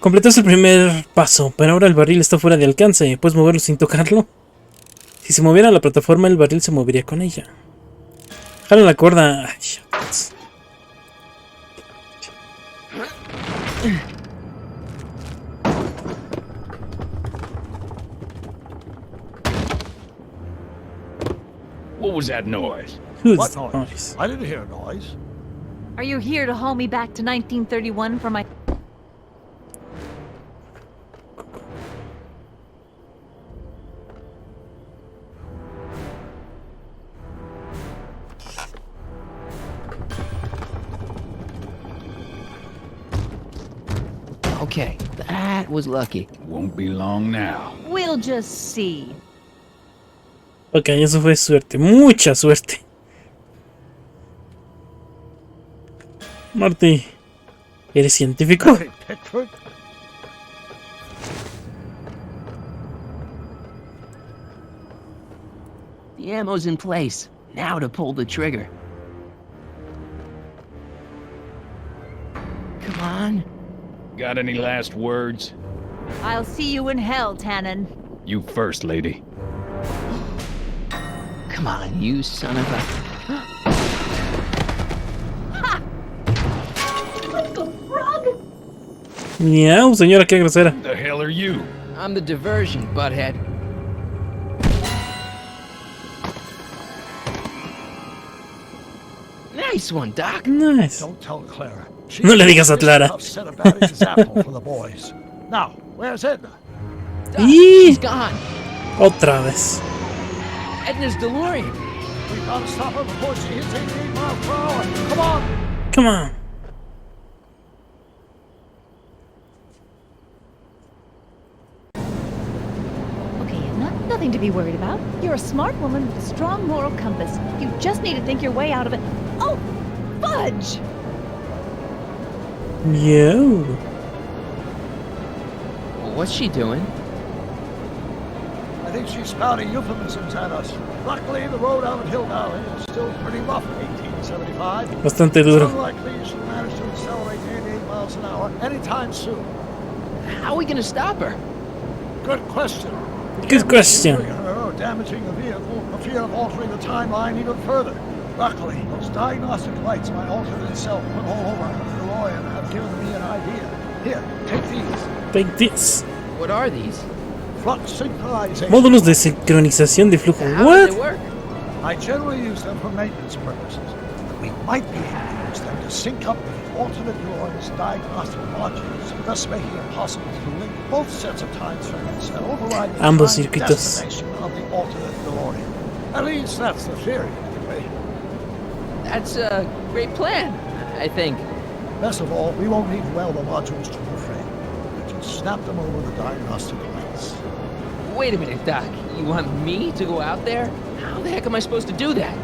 Speaker 2: Completaste el primer paso, pero ahora el barril está fuera de alcance. ¿Puedes moverlo sin tocarlo? Si se moviera la plataforma, el barril se movería con ella. Jala la cuerda. Ay, Dios.
Speaker 6: What was that noise?
Speaker 2: Who's
Speaker 4: What
Speaker 2: the
Speaker 4: noise?
Speaker 2: noise?
Speaker 4: I didn't hear a noise.
Speaker 10: Are you here to haul me back to 1931 for my...
Speaker 1: Okay, that was lucky.
Speaker 6: Won't be long now.
Speaker 10: We'll just see.
Speaker 2: Ok, eso fue suerte. Mucha suerte. Marty, ¿eres científico?
Speaker 4: Hey, Pickford.
Speaker 1: The ammo's in place. Now to pull the trigger. Come on.
Speaker 6: Got any last words?
Speaker 10: I'll see you in hell, Tannen.
Speaker 6: You first, lady.
Speaker 1: Come on, you son of a...
Speaker 7: What the frog?
Speaker 2: Miau, señora, qué grosera.
Speaker 6: The hell are you?
Speaker 1: I'm the diversion, butthead. Nice one, Doc.
Speaker 2: Nice.
Speaker 4: Don't tell Clara. She
Speaker 2: No le digas a Clara.
Speaker 4: upset about his example for the boys. Now, where's Edna?
Speaker 1: Doc,
Speaker 2: Yee.
Speaker 1: she's gone.
Speaker 2: Otra vez.
Speaker 1: Edna's DeLorean.
Speaker 4: We've got to stop her before she hits 88 miles per hour. Come on!
Speaker 2: Come on.
Speaker 10: Okay, Edna, nothing to be worried about. You're a smart woman with a strong moral compass. You just need to think your way out of it. Oh, fudge!
Speaker 2: Yo.
Speaker 1: What's she doing?
Speaker 4: I think she's spouting euphemisms at us. Luckily, the road out of Hill Valley is still pretty rough in 1875.
Speaker 2: Bastante
Speaker 4: It's
Speaker 2: duro.
Speaker 4: unlikely she'll manage to accelerate to 88 miles an hour anytime soon.
Speaker 1: How are we gonna stop her?
Speaker 4: Good question.
Speaker 2: Good question.
Speaker 4: Injuring her or damaging the vehicle, for fear of altering the timeline even further. Luckily, those diagnostic lights my alternate self put all over the DeLorean have given me an idea. Here, take these.
Speaker 2: Take this.
Speaker 1: What are these?
Speaker 4: Flux synchronization.
Speaker 2: Módulos de sincronización de flujo.
Speaker 1: How do
Speaker 2: What?
Speaker 1: they work?
Speaker 4: I generally use them for maintenance purposes. We might be able to use them to sync up the alternate DeLorean's diagnostic modules, thus making it possible to link both sets of time frames and override the
Speaker 2: Ambos
Speaker 4: time
Speaker 2: circuitos.
Speaker 4: destination of the alternate DeLorean. At least that's the theory, anyway.
Speaker 1: That's a great plan, I think.
Speaker 4: Best of all, we won't need to weld the modules to the frame. We can snap them over the diagnostic lights.
Speaker 1: Wait a minute, Doc. You want me to go out there? How the heck am I supposed to do that?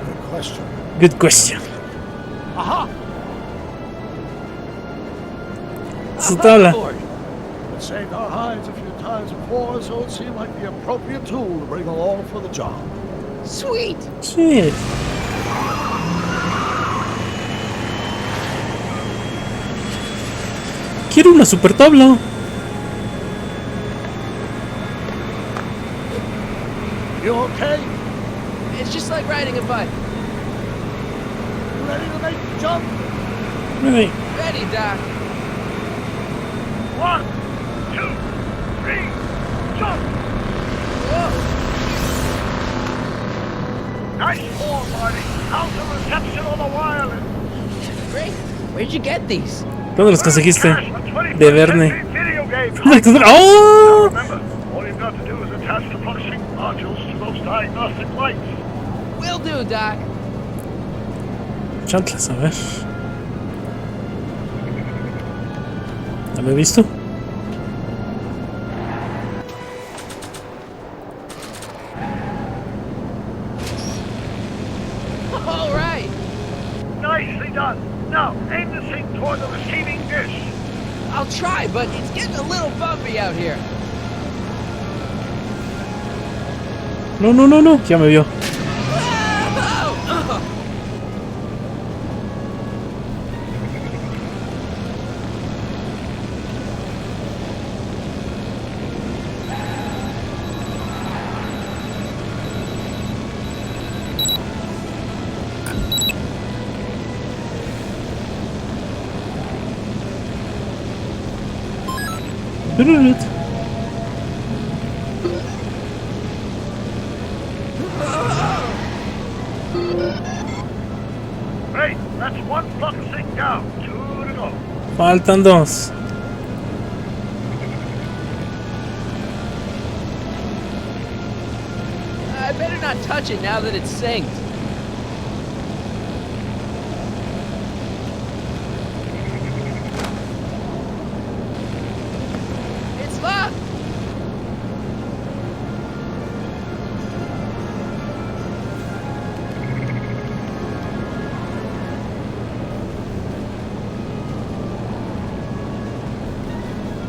Speaker 4: Good question.
Speaker 2: Good question.
Speaker 4: Aha!
Speaker 2: Su tabla.
Speaker 1: Lord.
Speaker 4: It saved our hides a few times before, so it seemed like the appropriate tool to bring along for the job.
Speaker 1: Sweet.
Speaker 2: Shit. Quiero una super tabla.
Speaker 4: You okay?
Speaker 1: It's just like riding a bike.
Speaker 4: You ready to make the jump?
Speaker 2: Right.
Speaker 1: Ready, Doc.
Speaker 4: 1, 2, 3, jump!
Speaker 1: Whoa.
Speaker 4: Nice ball, Marty. How's the reception on the wireless?
Speaker 1: Great. Where'd you get these?
Speaker 2: ¿Dónde los conseguiste? De Verne.
Speaker 4: Video game.
Speaker 2: ¡Oh!
Speaker 4: Remember, all you've got to do is attach the flux sync modules to those diagnostic lights.
Speaker 1: Will do, Doc.
Speaker 2: Chantlas, a ver. ¿Ya lo he visto?
Speaker 1: All right.
Speaker 4: Nicely done. Now, aim the sync toward the receiving dish.
Speaker 1: I'll try, but it's getting a little bumpy out here.
Speaker 2: No, no, no, no. Ya me vio.
Speaker 4: Hey, that's one flux sync down. 2 to go.
Speaker 2: Faltan 2.
Speaker 1: I better not touch it now that it's synced. It's locked!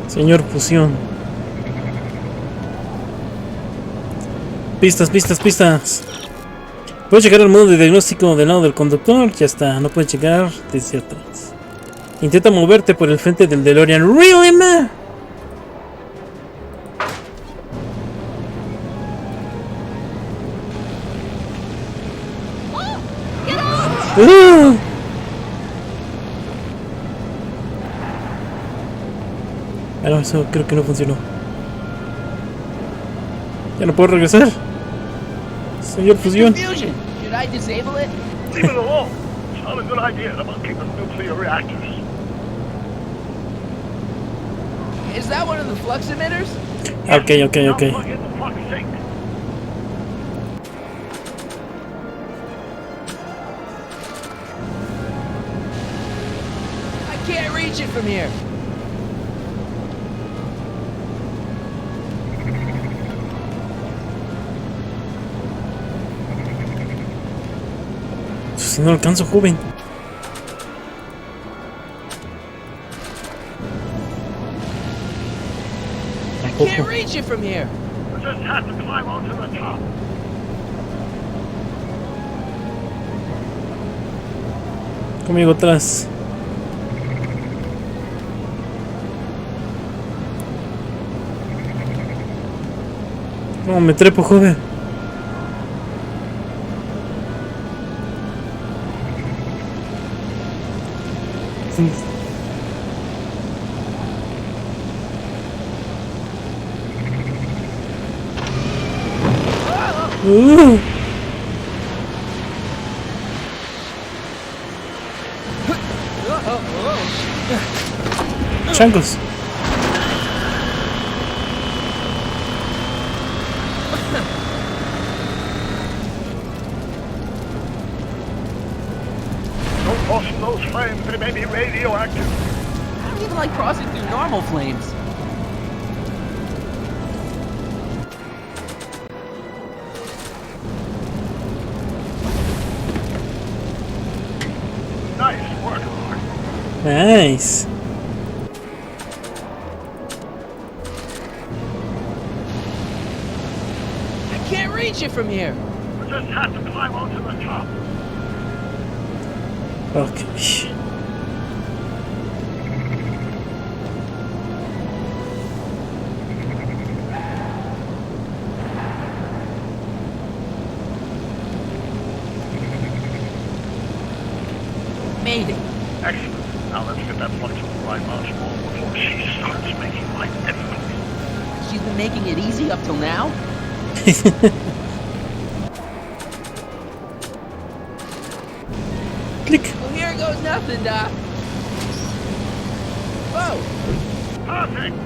Speaker 2: Señor Fusión. Pistas, pistas, pistas. Puedo checar el modo de diagnóstico del lado del conductor. Ya está, no puedes checar desde atrás. Intenta moverte por el frente del DeLorean. Really, man? No, eso creo que no funcionó. Ya no puedo regresar. Señor Fusión.
Speaker 1: Fusion! Should I disable it?
Speaker 4: Leave it alone. It's not a good idea to monkey with nuclear reactors.
Speaker 1: Is that one of the flux emitters?
Speaker 2: Ok, ok,
Speaker 4: Now
Speaker 2: ok.
Speaker 4: plug in the flux sync.
Speaker 1: I can't reach it from here.
Speaker 2: Si no alcanzo, joven.
Speaker 1: I can't reach it from here.
Speaker 4: We just have to climb onto the top.
Speaker 2: Conmigo atrás. No, me trepo, joven. Changos.
Speaker 4: Don't cross those flames, they may be radioactive.
Speaker 1: I don't even like crossing through normal flames.
Speaker 4: Nice work, Mark.
Speaker 2: Nice.
Speaker 1: I can't reach it from here.
Speaker 4: We just have to climb onto the top.
Speaker 2: Ok.
Speaker 1: Made it.
Speaker 4: Excellent. Now let's get that flux on the right launch ball before she starts making life difficult.
Speaker 1: She's been making it easy up till now?
Speaker 2: Click.
Speaker 1: Well, here goes nothing, Doc. Whoa!
Speaker 4: Perfect.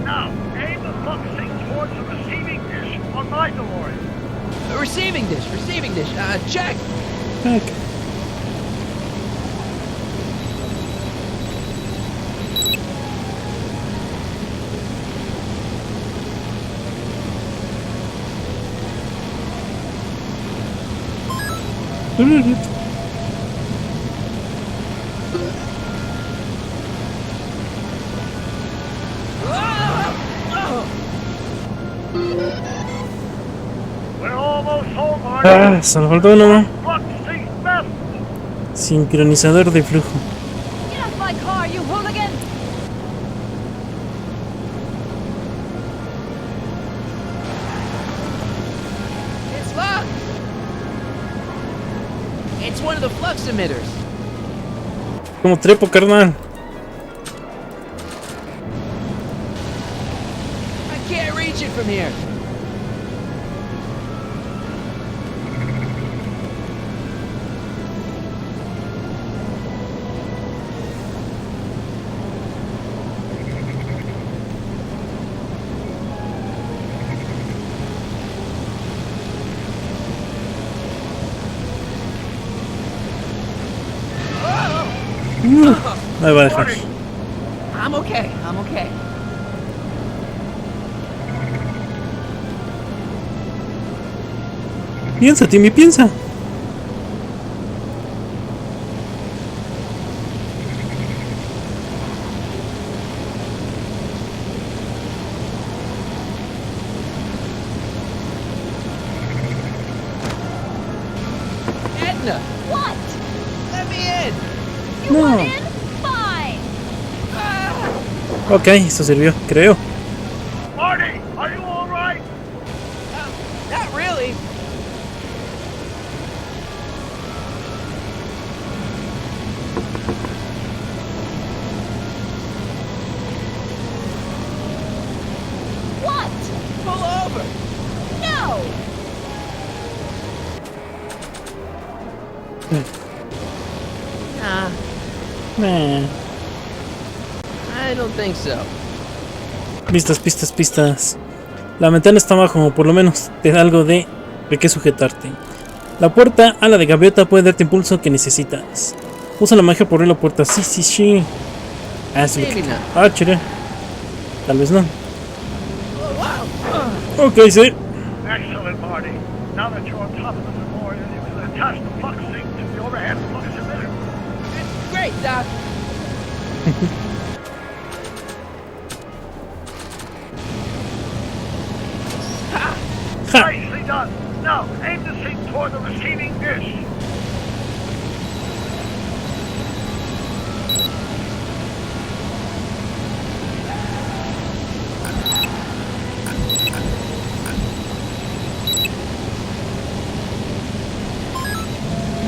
Speaker 4: Now, aim the flux sync towards the receiving dish on my DeLorean.
Speaker 1: Receiving dish, check!
Speaker 2: Back.
Speaker 4: We're almost home, Marty.
Speaker 2: Solo faltó uno.
Speaker 4: Flux sync best.
Speaker 2: Sincronizador de flujo.
Speaker 10: Get off my car, you hooligan!
Speaker 1: It's locked! It's one of the flux emitters.
Speaker 2: Como trepo, carnal.
Speaker 1: I can't reach it from here.
Speaker 2: Ahí va a dejar.
Speaker 1: I'm okay. I'm okay.
Speaker 2: Piensa, Timmy, piensa.
Speaker 1: Edna,
Speaker 10: What?
Speaker 1: let me in.
Speaker 10: You
Speaker 2: No.
Speaker 10: want in? Fine.
Speaker 2: Ok, eso sirvió, creo.
Speaker 4: Marty, are you all right?
Speaker 1: Not really.
Speaker 10: What?
Speaker 1: Pull over.
Speaker 10: No!
Speaker 1: Nah,
Speaker 2: Eh,
Speaker 1: I don't think so.
Speaker 2: pistas. La ventana está abajo, por lo menos te da algo de qué sujetarte. La puerta ala de gaviota puede darte impulso que necesitas. Usa la magia por abrir la puerta. Sí. Hazlo.
Speaker 1: Maybe not.
Speaker 2: Chere. Tal vez no.
Speaker 1: Oh, wow.
Speaker 2: Ok, sí.
Speaker 4: Excellent, Marty. Now that you're on top of the DeLorean, you can attach the flux sync to the overhead flux emitter.
Speaker 1: Great, Doc.
Speaker 2: Ja.
Speaker 4: Nicely done. Now, aim the sync toward the receiving dish.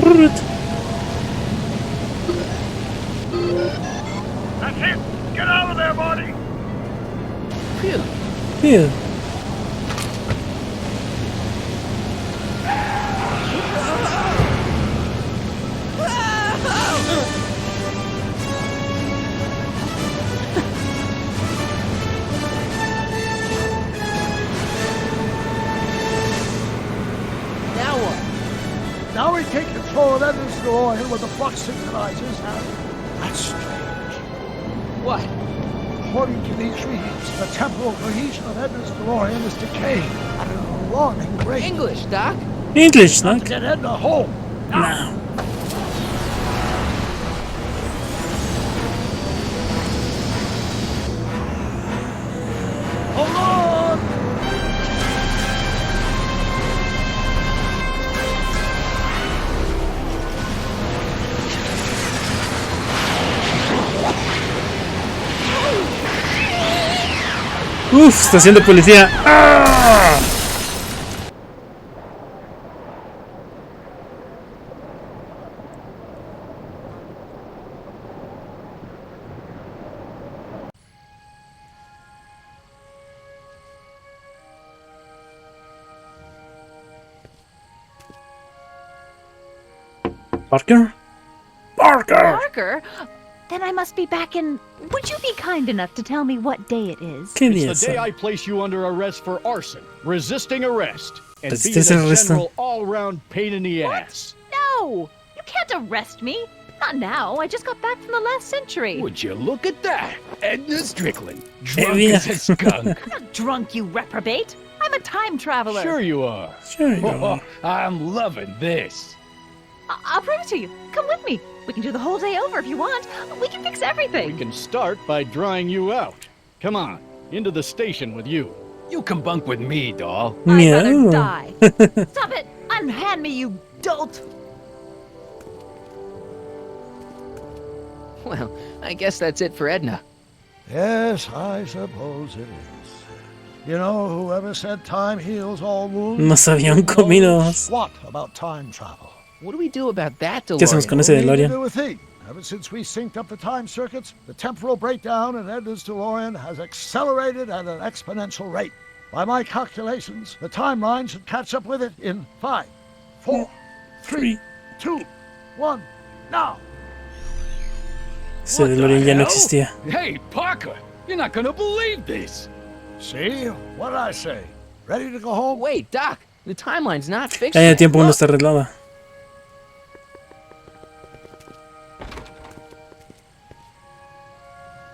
Speaker 2: Brrrt.
Speaker 4: That's it. Get out of there, Marty.
Speaker 1: Phew.
Speaker 2: Phew.
Speaker 1: Now what?
Speaker 4: Now we take control of Edna's DeLorean with the flux synchronizers, and that's strange.
Speaker 1: What?
Speaker 4: According to these readings, the temporal cohesion of Edna's DeLorean is decaying at an alarming rate.
Speaker 1: English, Doc.
Speaker 2: English,
Speaker 4: Time
Speaker 2: Doc.
Speaker 4: to get Edna home.
Speaker 2: Now.
Speaker 4: Hold on!
Speaker 2: Uf, estación de policía. ¡Ah! Parker?
Speaker 10: Parker? Then I must be back in... Would you be kind enough to tell me what day it is?
Speaker 2: ¿Qué día
Speaker 6: It's the day I place you under arrest for arson, resisting arrest, and being
Speaker 2: Resistes
Speaker 6: a
Speaker 2: arresto.
Speaker 6: general all-round pain in the ass.
Speaker 10: No! You can't arrest me. Not now. I just got back from the last century.
Speaker 6: Would you look at that? Edna Strickland, drunk
Speaker 2: yeah.
Speaker 6: as a skunk.
Speaker 10: I'm not drunk, you reprobate. I'm a time traveler.
Speaker 6: Sure you are.
Speaker 2: Sure you
Speaker 6: Oh,
Speaker 2: are.
Speaker 6: I'm loving this.
Speaker 10: I'll prove it to you. Come with me. We can do the whole day over if you want. We can fix everything.
Speaker 6: We can start by drying you out. Come on, into the station with you. You can bunk with me, doll.
Speaker 8: I'd rather
Speaker 2: Meow.
Speaker 8: die. Stop it! Unhand me, you dolt!
Speaker 1: Well, I guess that's it for Edna.
Speaker 4: Yes, I suppose it is. You know, whoever said time heals all wounds?
Speaker 2: Nos habían
Speaker 4: knows
Speaker 2: comido.
Speaker 4: What about time travel?
Speaker 1: What do we do about that,
Speaker 2: ¿Qué hacemos
Speaker 1: DeLorean?
Speaker 2: con ese
Speaker 4: We need to
Speaker 2: DeLorean?
Speaker 4: do a thing. Ever since we synced up the time circuits, the temporal breakdown in Edna's DeLorean has accelerated at an exponential rate. By my calculations, the timeline should catch up with it in 5, 4, 3, 2, 1, now!
Speaker 2: Ese DeLorean ya no
Speaker 6: hell?
Speaker 2: existía.
Speaker 6: Hey, Parker, you're not gonna believe this.
Speaker 4: See? What did I say? Ready to go home?
Speaker 1: Wait, Doc, the timeline's not fixed
Speaker 2: Ya de
Speaker 1: yet.
Speaker 2: tiempo aún no
Speaker 1: Look.
Speaker 2: está arreglada.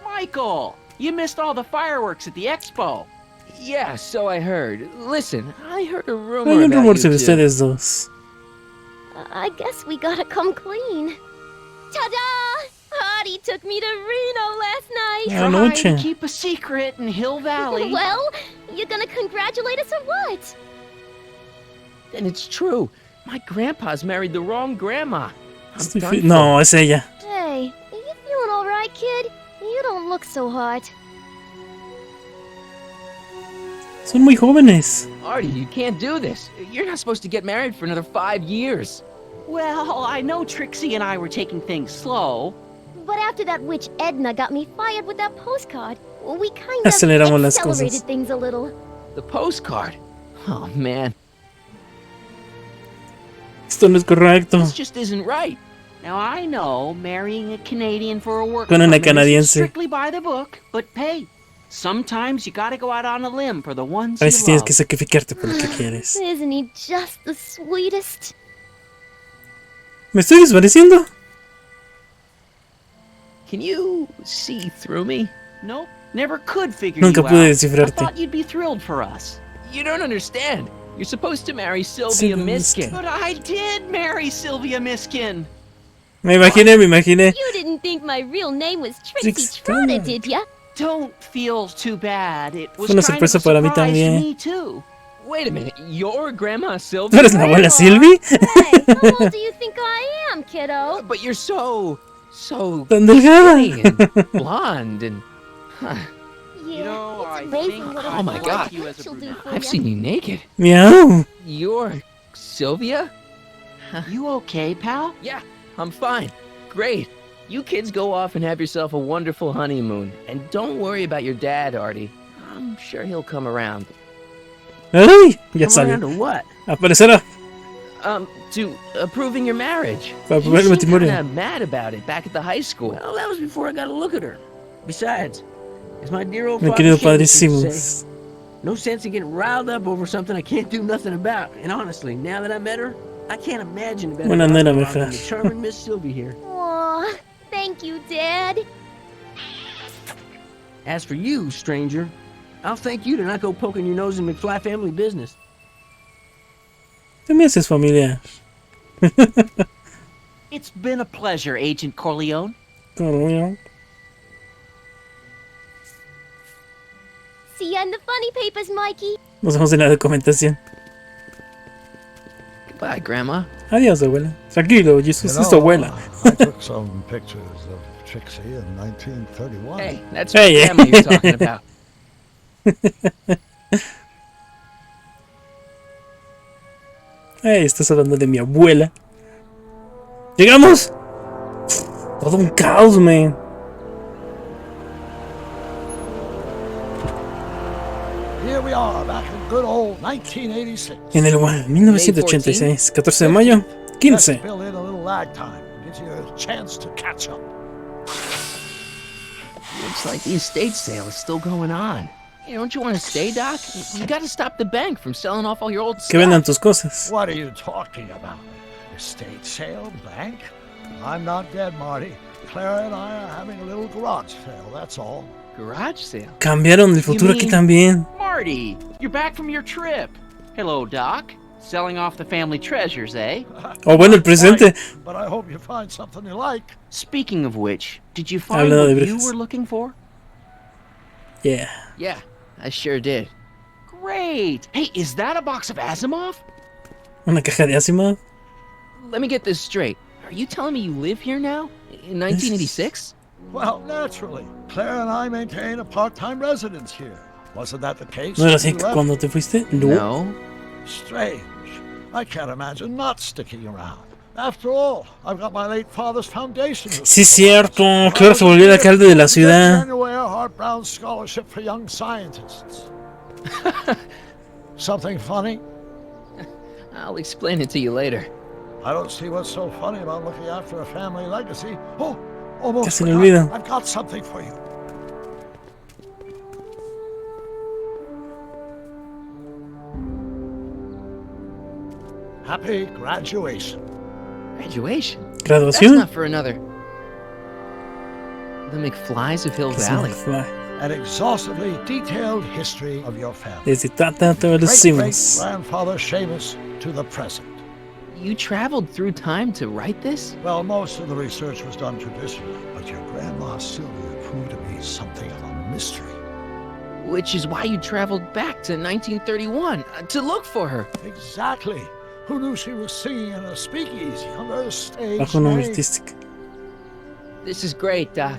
Speaker 5: Michael, you missed all the fireworks at the expo.
Speaker 1: Yeah, so I heard. Listen, I heard a rumor
Speaker 2: Hay un
Speaker 1: about
Speaker 2: rumor
Speaker 1: you
Speaker 2: sobre
Speaker 1: two.
Speaker 2: ustedes dos.
Speaker 7: I guess we gotta come clean. Ta-da! Marty took me to Reno last night.
Speaker 2: Ah,
Speaker 5: Trying
Speaker 2: noche.
Speaker 5: to keep a secret in Hill Valley.
Speaker 7: Well, you gonna congratulate us or what?
Speaker 1: And it's true. My grandpa's married the wrong grandma. I'm
Speaker 2: Estoy
Speaker 1: done
Speaker 2: fi-
Speaker 1: for.
Speaker 2: No, es ella.
Speaker 7: Hey, are you feeling alright, kid? You don't look so hot.
Speaker 2: Son muy jóvenes.
Speaker 1: Artie, you can't do this. You're not supposed to get married for another 5 years.
Speaker 5: Well, I know Trixie and I were taking things slow.
Speaker 7: But after that witch Edna got me fired with that postcard, we kind of
Speaker 2: Aceleramos las
Speaker 7: accelerated
Speaker 2: cosas.
Speaker 7: things a little.
Speaker 1: The postcard. Oh, man.
Speaker 2: Esto no es correcto.
Speaker 1: This just isn't right.
Speaker 5: Now I know marrying a Canadian for a work
Speaker 2: Con una
Speaker 5: permit isn't
Speaker 2: canadiense.
Speaker 5: strictly by the book, but hey, sometimes you gotta go out on a limb for the ones
Speaker 2: A
Speaker 5: you
Speaker 2: veces tienes
Speaker 5: love.
Speaker 2: que sacrificarte por lo que quieres.
Speaker 7: Isn't he just the sweetest?
Speaker 2: ¿Me estoy desvaneciendo?
Speaker 1: Can you see through me?
Speaker 5: Nope, never could figure
Speaker 2: Nunca
Speaker 5: you
Speaker 2: pude
Speaker 5: out. I
Speaker 2: descifrarte.
Speaker 5: thought you'd be thrilled for us.
Speaker 1: You don't understand. You're supposed to marry Sylvia
Speaker 2: Sylvia
Speaker 1: Miskin.
Speaker 5: But I did marry Sylvia Miskin.
Speaker 2: Me imaginé.
Speaker 7: You didn't think my real name was Trixie
Speaker 2: Trixie
Speaker 7: Trotter,
Speaker 2: Trotter.
Speaker 7: did ya?
Speaker 5: Don't feel too bad. It was
Speaker 2: Fue una
Speaker 5: kind of
Speaker 2: sorpresa
Speaker 5: a
Speaker 2: para mí
Speaker 5: surprise to
Speaker 2: también.
Speaker 5: me too.
Speaker 1: Wait a minute. Your grandma
Speaker 2: ¿No
Speaker 1: Sylvia?
Speaker 2: eres la abuela Sylvie?
Speaker 7: Hey, how old do you think I am, kiddo?
Speaker 1: But you're so
Speaker 2: Tan delgada.
Speaker 1: skinny and blonde and
Speaker 7: Yeah,
Speaker 5: know, I
Speaker 7: it's amazing
Speaker 5: think
Speaker 7: what
Speaker 1: Oh
Speaker 7: a
Speaker 1: my
Speaker 7: like
Speaker 1: God.
Speaker 5: you as a
Speaker 7: she'll do
Speaker 5: brunette.
Speaker 7: for
Speaker 1: I've
Speaker 7: ya.
Speaker 1: seen you naked.
Speaker 2: Meow.
Speaker 1: You're Sylvia?
Speaker 5: You okay, pal?
Speaker 1: Yeah, I'm fine. Great. You kids go off and have yourself a wonderful honeymoon. And don't worry about your dad, Artie. I'm sure he'll come around.
Speaker 2: Ay, ya
Speaker 5: Come around
Speaker 2: salió.
Speaker 5: to what?
Speaker 2: Aparecerá.
Speaker 1: To approving your marriage.
Speaker 2: Para
Speaker 1: You
Speaker 2: probar el
Speaker 1: seemed
Speaker 2: matrimonio.
Speaker 1: kinda mad about it back at the high school.
Speaker 5: Well, that was before I got a look at her. Besides, as my dear old
Speaker 2: Mi
Speaker 5: father
Speaker 2: querido
Speaker 5: Shane
Speaker 2: padre
Speaker 5: used to
Speaker 2: Simmons.
Speaker 5: say, no sense in getting riled up over something I can't do nothing about. And honestly, now that I met her, I can't imagine a better
Speaker 2: Una nena
Speaker 5: husband
Speaker 2: mejor.
Speaker 5: than the charming Miss Sylvie here.
Speaker 7: Aw, thank you, Dad.
Speaker 5: As for you, stranger, I'll thank you to not go poking your nose in McFly family business.
Speaker 2: Tú me haces familiar.
Speaker 5: It's been a pleasure, Agent Corleone.
Speaker 2: Corleone.
Speaker 7: See ya in the funny papers, Mikey.
Speaker 2: Nos vemos en la documentación.
Speaker 1: Goodbye, Grandma.
Speaker 2: Adiós, abuela. Tranquilo, Jesús es tu abuela.
Speaker 4: I took some pictures of Trixie in 1931.
Speaker 1: Hey, that's
Speaker 2: Hey,
Speaker 1: my grandma you're talking about.
Speaker 2: Hey, estás hablando de mi abuela. ¡Llegamos! Todo un caos, man.
Speaker 4: Here we are, back in good old 1986.
Speaker 2: En el 1986, 14 de mayo, 15.
Speaker 4: Let's fill in a little lag time. Gives you a chance to catch up.
Speaker 1: Looks like the estate sale is still going on. Hey, don't you want to stay, Doc? You got to stop the bank from selling off all your old
Speaker 2: Que vendan
Speaker 1: stuff.
Speaker 2: tus cosas.
Speaker 4: What are you talking about? Estate sale, bank? I'm not dead, Marty. Clara and I are having a little garage sale, that's all.
Speaker 1: Garage sale?
Speaker 2: Cambiaron el futuro aquí
Speaker 5: mean-
Speaker 2: también.
Speaker 5: Marty, you're back from your trip. Hello, Doc. Selling off the family treasures, eh?
Speaker 2: O bueno, el presente.
Speaker 4: But I hope you find something you like.
Speaker 5: Speaking of which, did you find
Speaker 2: Hablando de
Speaker 5: what you
Speaker 2: brujas.
Speaker 5: were looking for?
Speaker 2: Yeah.
Speaker 1: Yeah, I sure did. great. Hey, is that a box of Asimov?
Speaker 2: Una caja de Asimov.
Speaker 1: Let me get this straight. Are you telling me you live here now? In 1986?
Speaker 4: Well, naturally. Claire and I maintain a part-time residence here. Wasn't that the case?
Speaker 2: ¿No era así
Speaker 4: when you left?
Speaker 2: cuando te fuiste? No.
Speaker 4: Strange. I can't imagine not sticking around. After all, I've got my late father's foundation.
Speaker 2: Sí, cierto. Claro, se volvió el alcalde de la ciudad.
Speaker 4: Hart Brown Scholarship for Young Scientists. Something funny?
Speaker 1: I'll explain it to you later.
Speaker 4: I don't see what's so funny about looking after a family legacy. Oh, almost
Speaker 2: Casi me
Speaker 4: forgot.
Speaker 2: olvido.
Speaker 4: I've got something for you. Happy graduation.
Speaker 1: Graduation? That's
Speaker 2: Graduación.
Speaker 1: not for another. The McFlys of Hill Valley.
Speaker 4: An exhaustively detailed history of your family.
Speaker 2: Desde todos los Sims.
Speaker 4: Great-great-grandfather Seamus to the present.
Speaker 1: You traveled through time to write this?
Speaker 4: Well, most of the research was done traditionally, but your grandma Sylvia proved to be something of a mystery.
Speaker 1: Which is why you traveled back to 1931 to look for her.
Speaker 4: Exactly. Who knew she was singing in a speakeasy under a stage
Speaker 2: Bajo nombre
Speaker 4: name?
Speaker 2: artístico.
Speaker 1: This is great, Doc.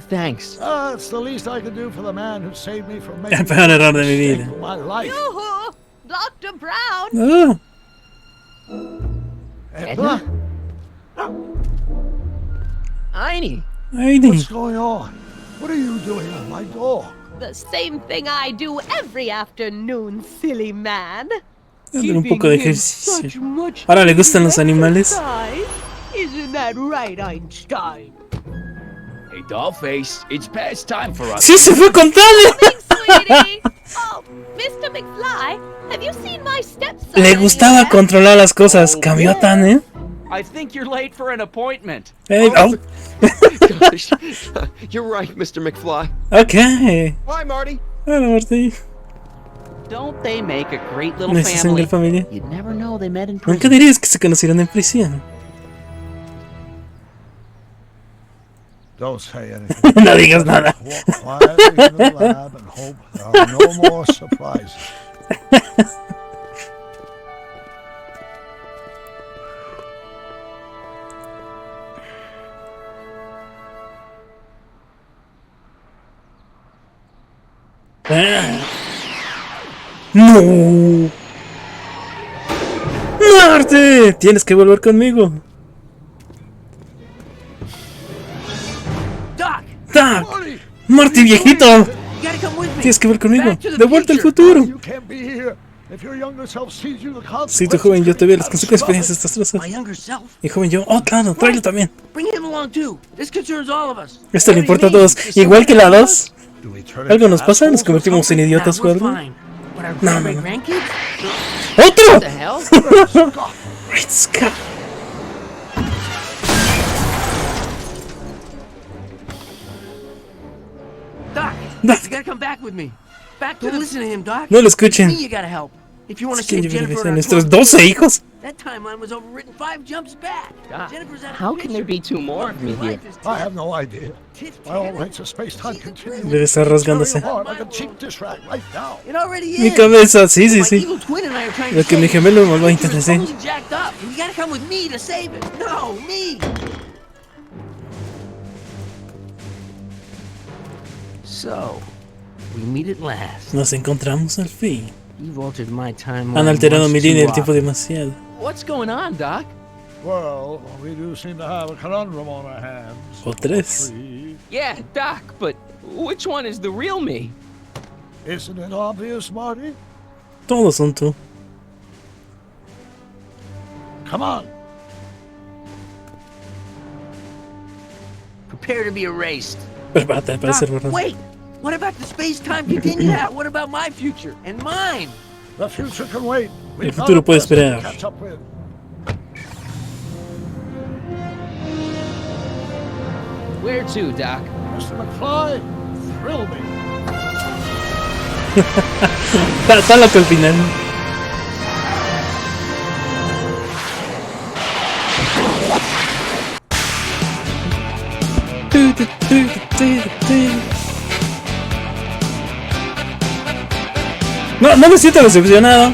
Speaker 1: Thanks.
Speaker 4: It's the least I could do for the man who saved me from making
Speaker 2: El peor error de mi
Speaker 4: mistake
Speaker 2: vida.
Speaker 4: of my life.
Speaker 8: Yoo-hoo! Dr. Brown!
Speaker 2: Oh,
Speaker 4: Edna?
Speaker 1: Heine.
Speaker 2: Heidi.
Speaker 4: What's going on? What are you doing with my dog?
Speaker 8: The same thing I do every afternoon, silly man.
Speaker 2: Hacer un poco de ejercicio.
Speaker 8: Such much
Speaker 2: Ahora le gustan los animales.
Speaker 8: exercise. Isn't that right, Einstein?
Speaker 9: Hey, Dollface, it's past time for us.
Speaker 2: Sí, se fue con Tannen.
Speaker 8: Sweetie! Oh, Mr. Mcfly, have you seen my stepson?
Speaker 2: Le gustaba
Speaker 8: yet?
Speaker 2: controlar las cosas. Cambió a Tannen.
Speaker 11: I think you're late for an appointment.
Speaker 2: Hey, oh.
Speaker 12: Gosh, you're right, Mr. McFly.
Speaker 2: Ok.
Speaker 12: Hi, Marty.
Speaker 2: Hola, Marty.
Speaker 11: Don't they make a great little
Speaker 2: Una single
Speaker 11: family?
Speaker 2: familia.
Speaker 11: You'd never know they met in
Speaker 2: Nunca
Speaker 11: prison.
Speaker 2: dirías que se conocieron en prisión.
Speaker 4: Don't say anything.
Speaker 2: No digas nada.
Speaker 4: Walk quietly into the lab and hope there are no more surprises.
Speaker 2: ¡No! ¡Marty! Tienes que volver conmigo.
Speaker 5: Doc!
Speaker 2: ¡Doc! ¡Marty, viejito!
Speaker 5: You gotta come with me.
Speaker 2: Tienes que ver conmigo.
Speaker 5: Back to the
Speaker 2: ¡De vuelta al
Speaker 5: future.
Speaker 2: futuro!
Speaker 4: You can't be here. If your younger self sees you, the
Speaker 2: Si tu
Speaker 4: consequences
Speaker 2: joven yo
Speaker 4: could
Speaker 2: te
Speaker 4: be
Speaker 2: ve las consecuencias de
Speaker 4: catastrophic.
Speaker 2: estas cosas.
Speaker 5: My younger self.
Speaker 2: Mi joven yo. Oh, claro, tráelo también.
Speaker 5: Bring him along too. This concerns all of us.
Speaker 2: Esto le
Speaker 5: What do you
Speaker 2: importa a
Speaker 5: mean?
Speaker 2: todos.
Speaker 5: Is
Speaker 2: Igual que la 2.
Speaker 4: Do we turn
Speaker 2: ¿Algo
Speaker 4: into
Speaker 2: nos pasa? ¿Nos
Speaker 4: assholes or
Speaker 2: convertimos en
Speaker 4: something?
Speaker 2: idiotas o
Speaker 5: We're
Speaker 2: algo?
Speaker 5: fine. But our
Speaker 2: No, no,
Speaker 5: great
Speaker 2: no.
Speaker 5: grandkids?
Speaker 2: ¡Otro!
Speaker 1: What the hell?
Speaker 2: Great Scott.
Speaker 5: Doc,
Speaker 2: Doc.
Speaker 5: you gotta come back with me. Don't listen to him, Doc.
Speaker 2: No lo
Speaker 5: It's me
Speaker 2: escuchen.
Speaker 5: you gotta help. If you want to
Speaker 2: Es quien
Speaker 5: save
Speaker 2: debe
Speaker 5: Jennifer
Speaker 2: ser
Speaker 5: and our
Speaker 2: nuestros
Speaker 5: 12
Speaker 2: 12 hijos.
Speaker 5: That timeline was overwritten 5 jumps back.
Speaker 1: Doc,
Speaker 5: Jennifer's out of
Speaker 1: how can there be two more of me here?
Speaker 4: I have no idea. By all rights of space-time continuum.
Speaker 2: Debe estar rasgándose.
Speaker 4: Apart like a cheap dish rag right now.
Speaker 5: It already is.
Speaker 2: Mi cabeza, sí, sí,
Speaker 5: My
Speaker 2: sí.
Speaker 5: evil twin and I are trying
Speaker 2: Lo
Speaker 5: to
Speaker 2: que mi
Speaker 5: save
Speaker 2: gemelo
Speaker 5: it.
Speaker 2: malvado
Speaker 5: Jennifer's
Speaker 2: intenta hacer.
Speaker 5: totally jacked up. And you gotta come with me to save it. No, me. So, we meet at last.
Speaker 2: Nos encontramos al fin.
Speaker 5: You've altered my timeline.
Speaker 2: Han alterado mi
Speaker 5: once
Speaker 2: línea
Speaker 5: too
Speaker 2: del tiempo
Speaker 5: often.
Speaker 2: demasiado.
Speaker 1: What's going on, Doc?
Speaker 4: Well, we do seem to have a conundrum on our hands.
Speaker 2: O tres.
Speaker 4: Three.
Speaker 1: Yeah, Doc, but which one is the real me?
Speaker 4: Isn't it obvious, Marty?
Speaker 2: Todos son tú.
Speaker 4: Come on.
Speaker 5: Prepare to be erased.
Speaker 2: Prepárate para ser
Speaker 5: Doc,
Speaker 2: borrado.
Speaker 5: wait! What about the space-time continuum? What about my future? And mine?
Speaker 4: The future can wait.
Speaker 2: El futuro puede esperar.
Speaker 4: Catch up with.
Speaker 1: Where to, Doc?
Speaker 4: Mr. McFly, thrill me.
Speaker 2: Está loco al final. No. no me siento decepcionado.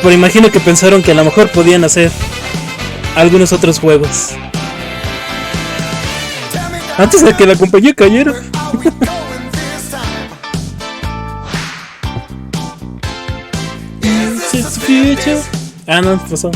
Speaker 2: Pero imagino que pensaron que a lo mejor podían hacer algunos otros juegos antes de que la compañía cayera. Ah, no, pasó.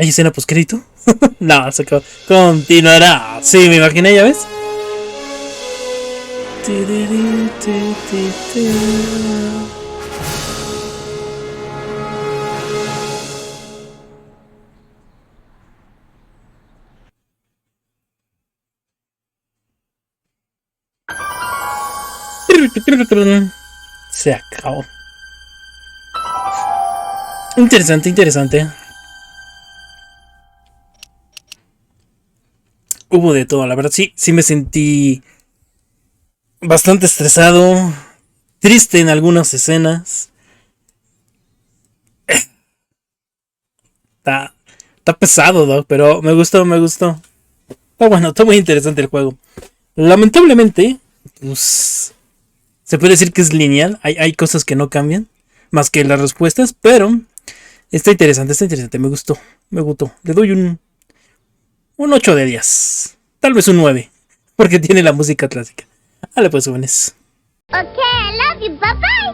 Speaker 2: ¿Hay escena postcrédito? No, se acabó. Continuará. Sí, me imaginé, ¿ya ves? Se acabó. Interesante, interesante. Hubo de todo, la verdad, sí me sentí bastante estresado, triste en algunas escenas. Está pesado, ¿no? Pero me gustó. Está bueno, está muy interesante el juego. Lamentablemente, pues, se puede decir que es lineal. Hay cosas que no cambian, más que las respuestas, pero está interesante, me gustó. Le doy un 8 de 10. Tal vez un 9. Porque tiene la música clásica. Vale, pues, jóvenes.
Speaker 7: Okay, I love you. Bye-bye.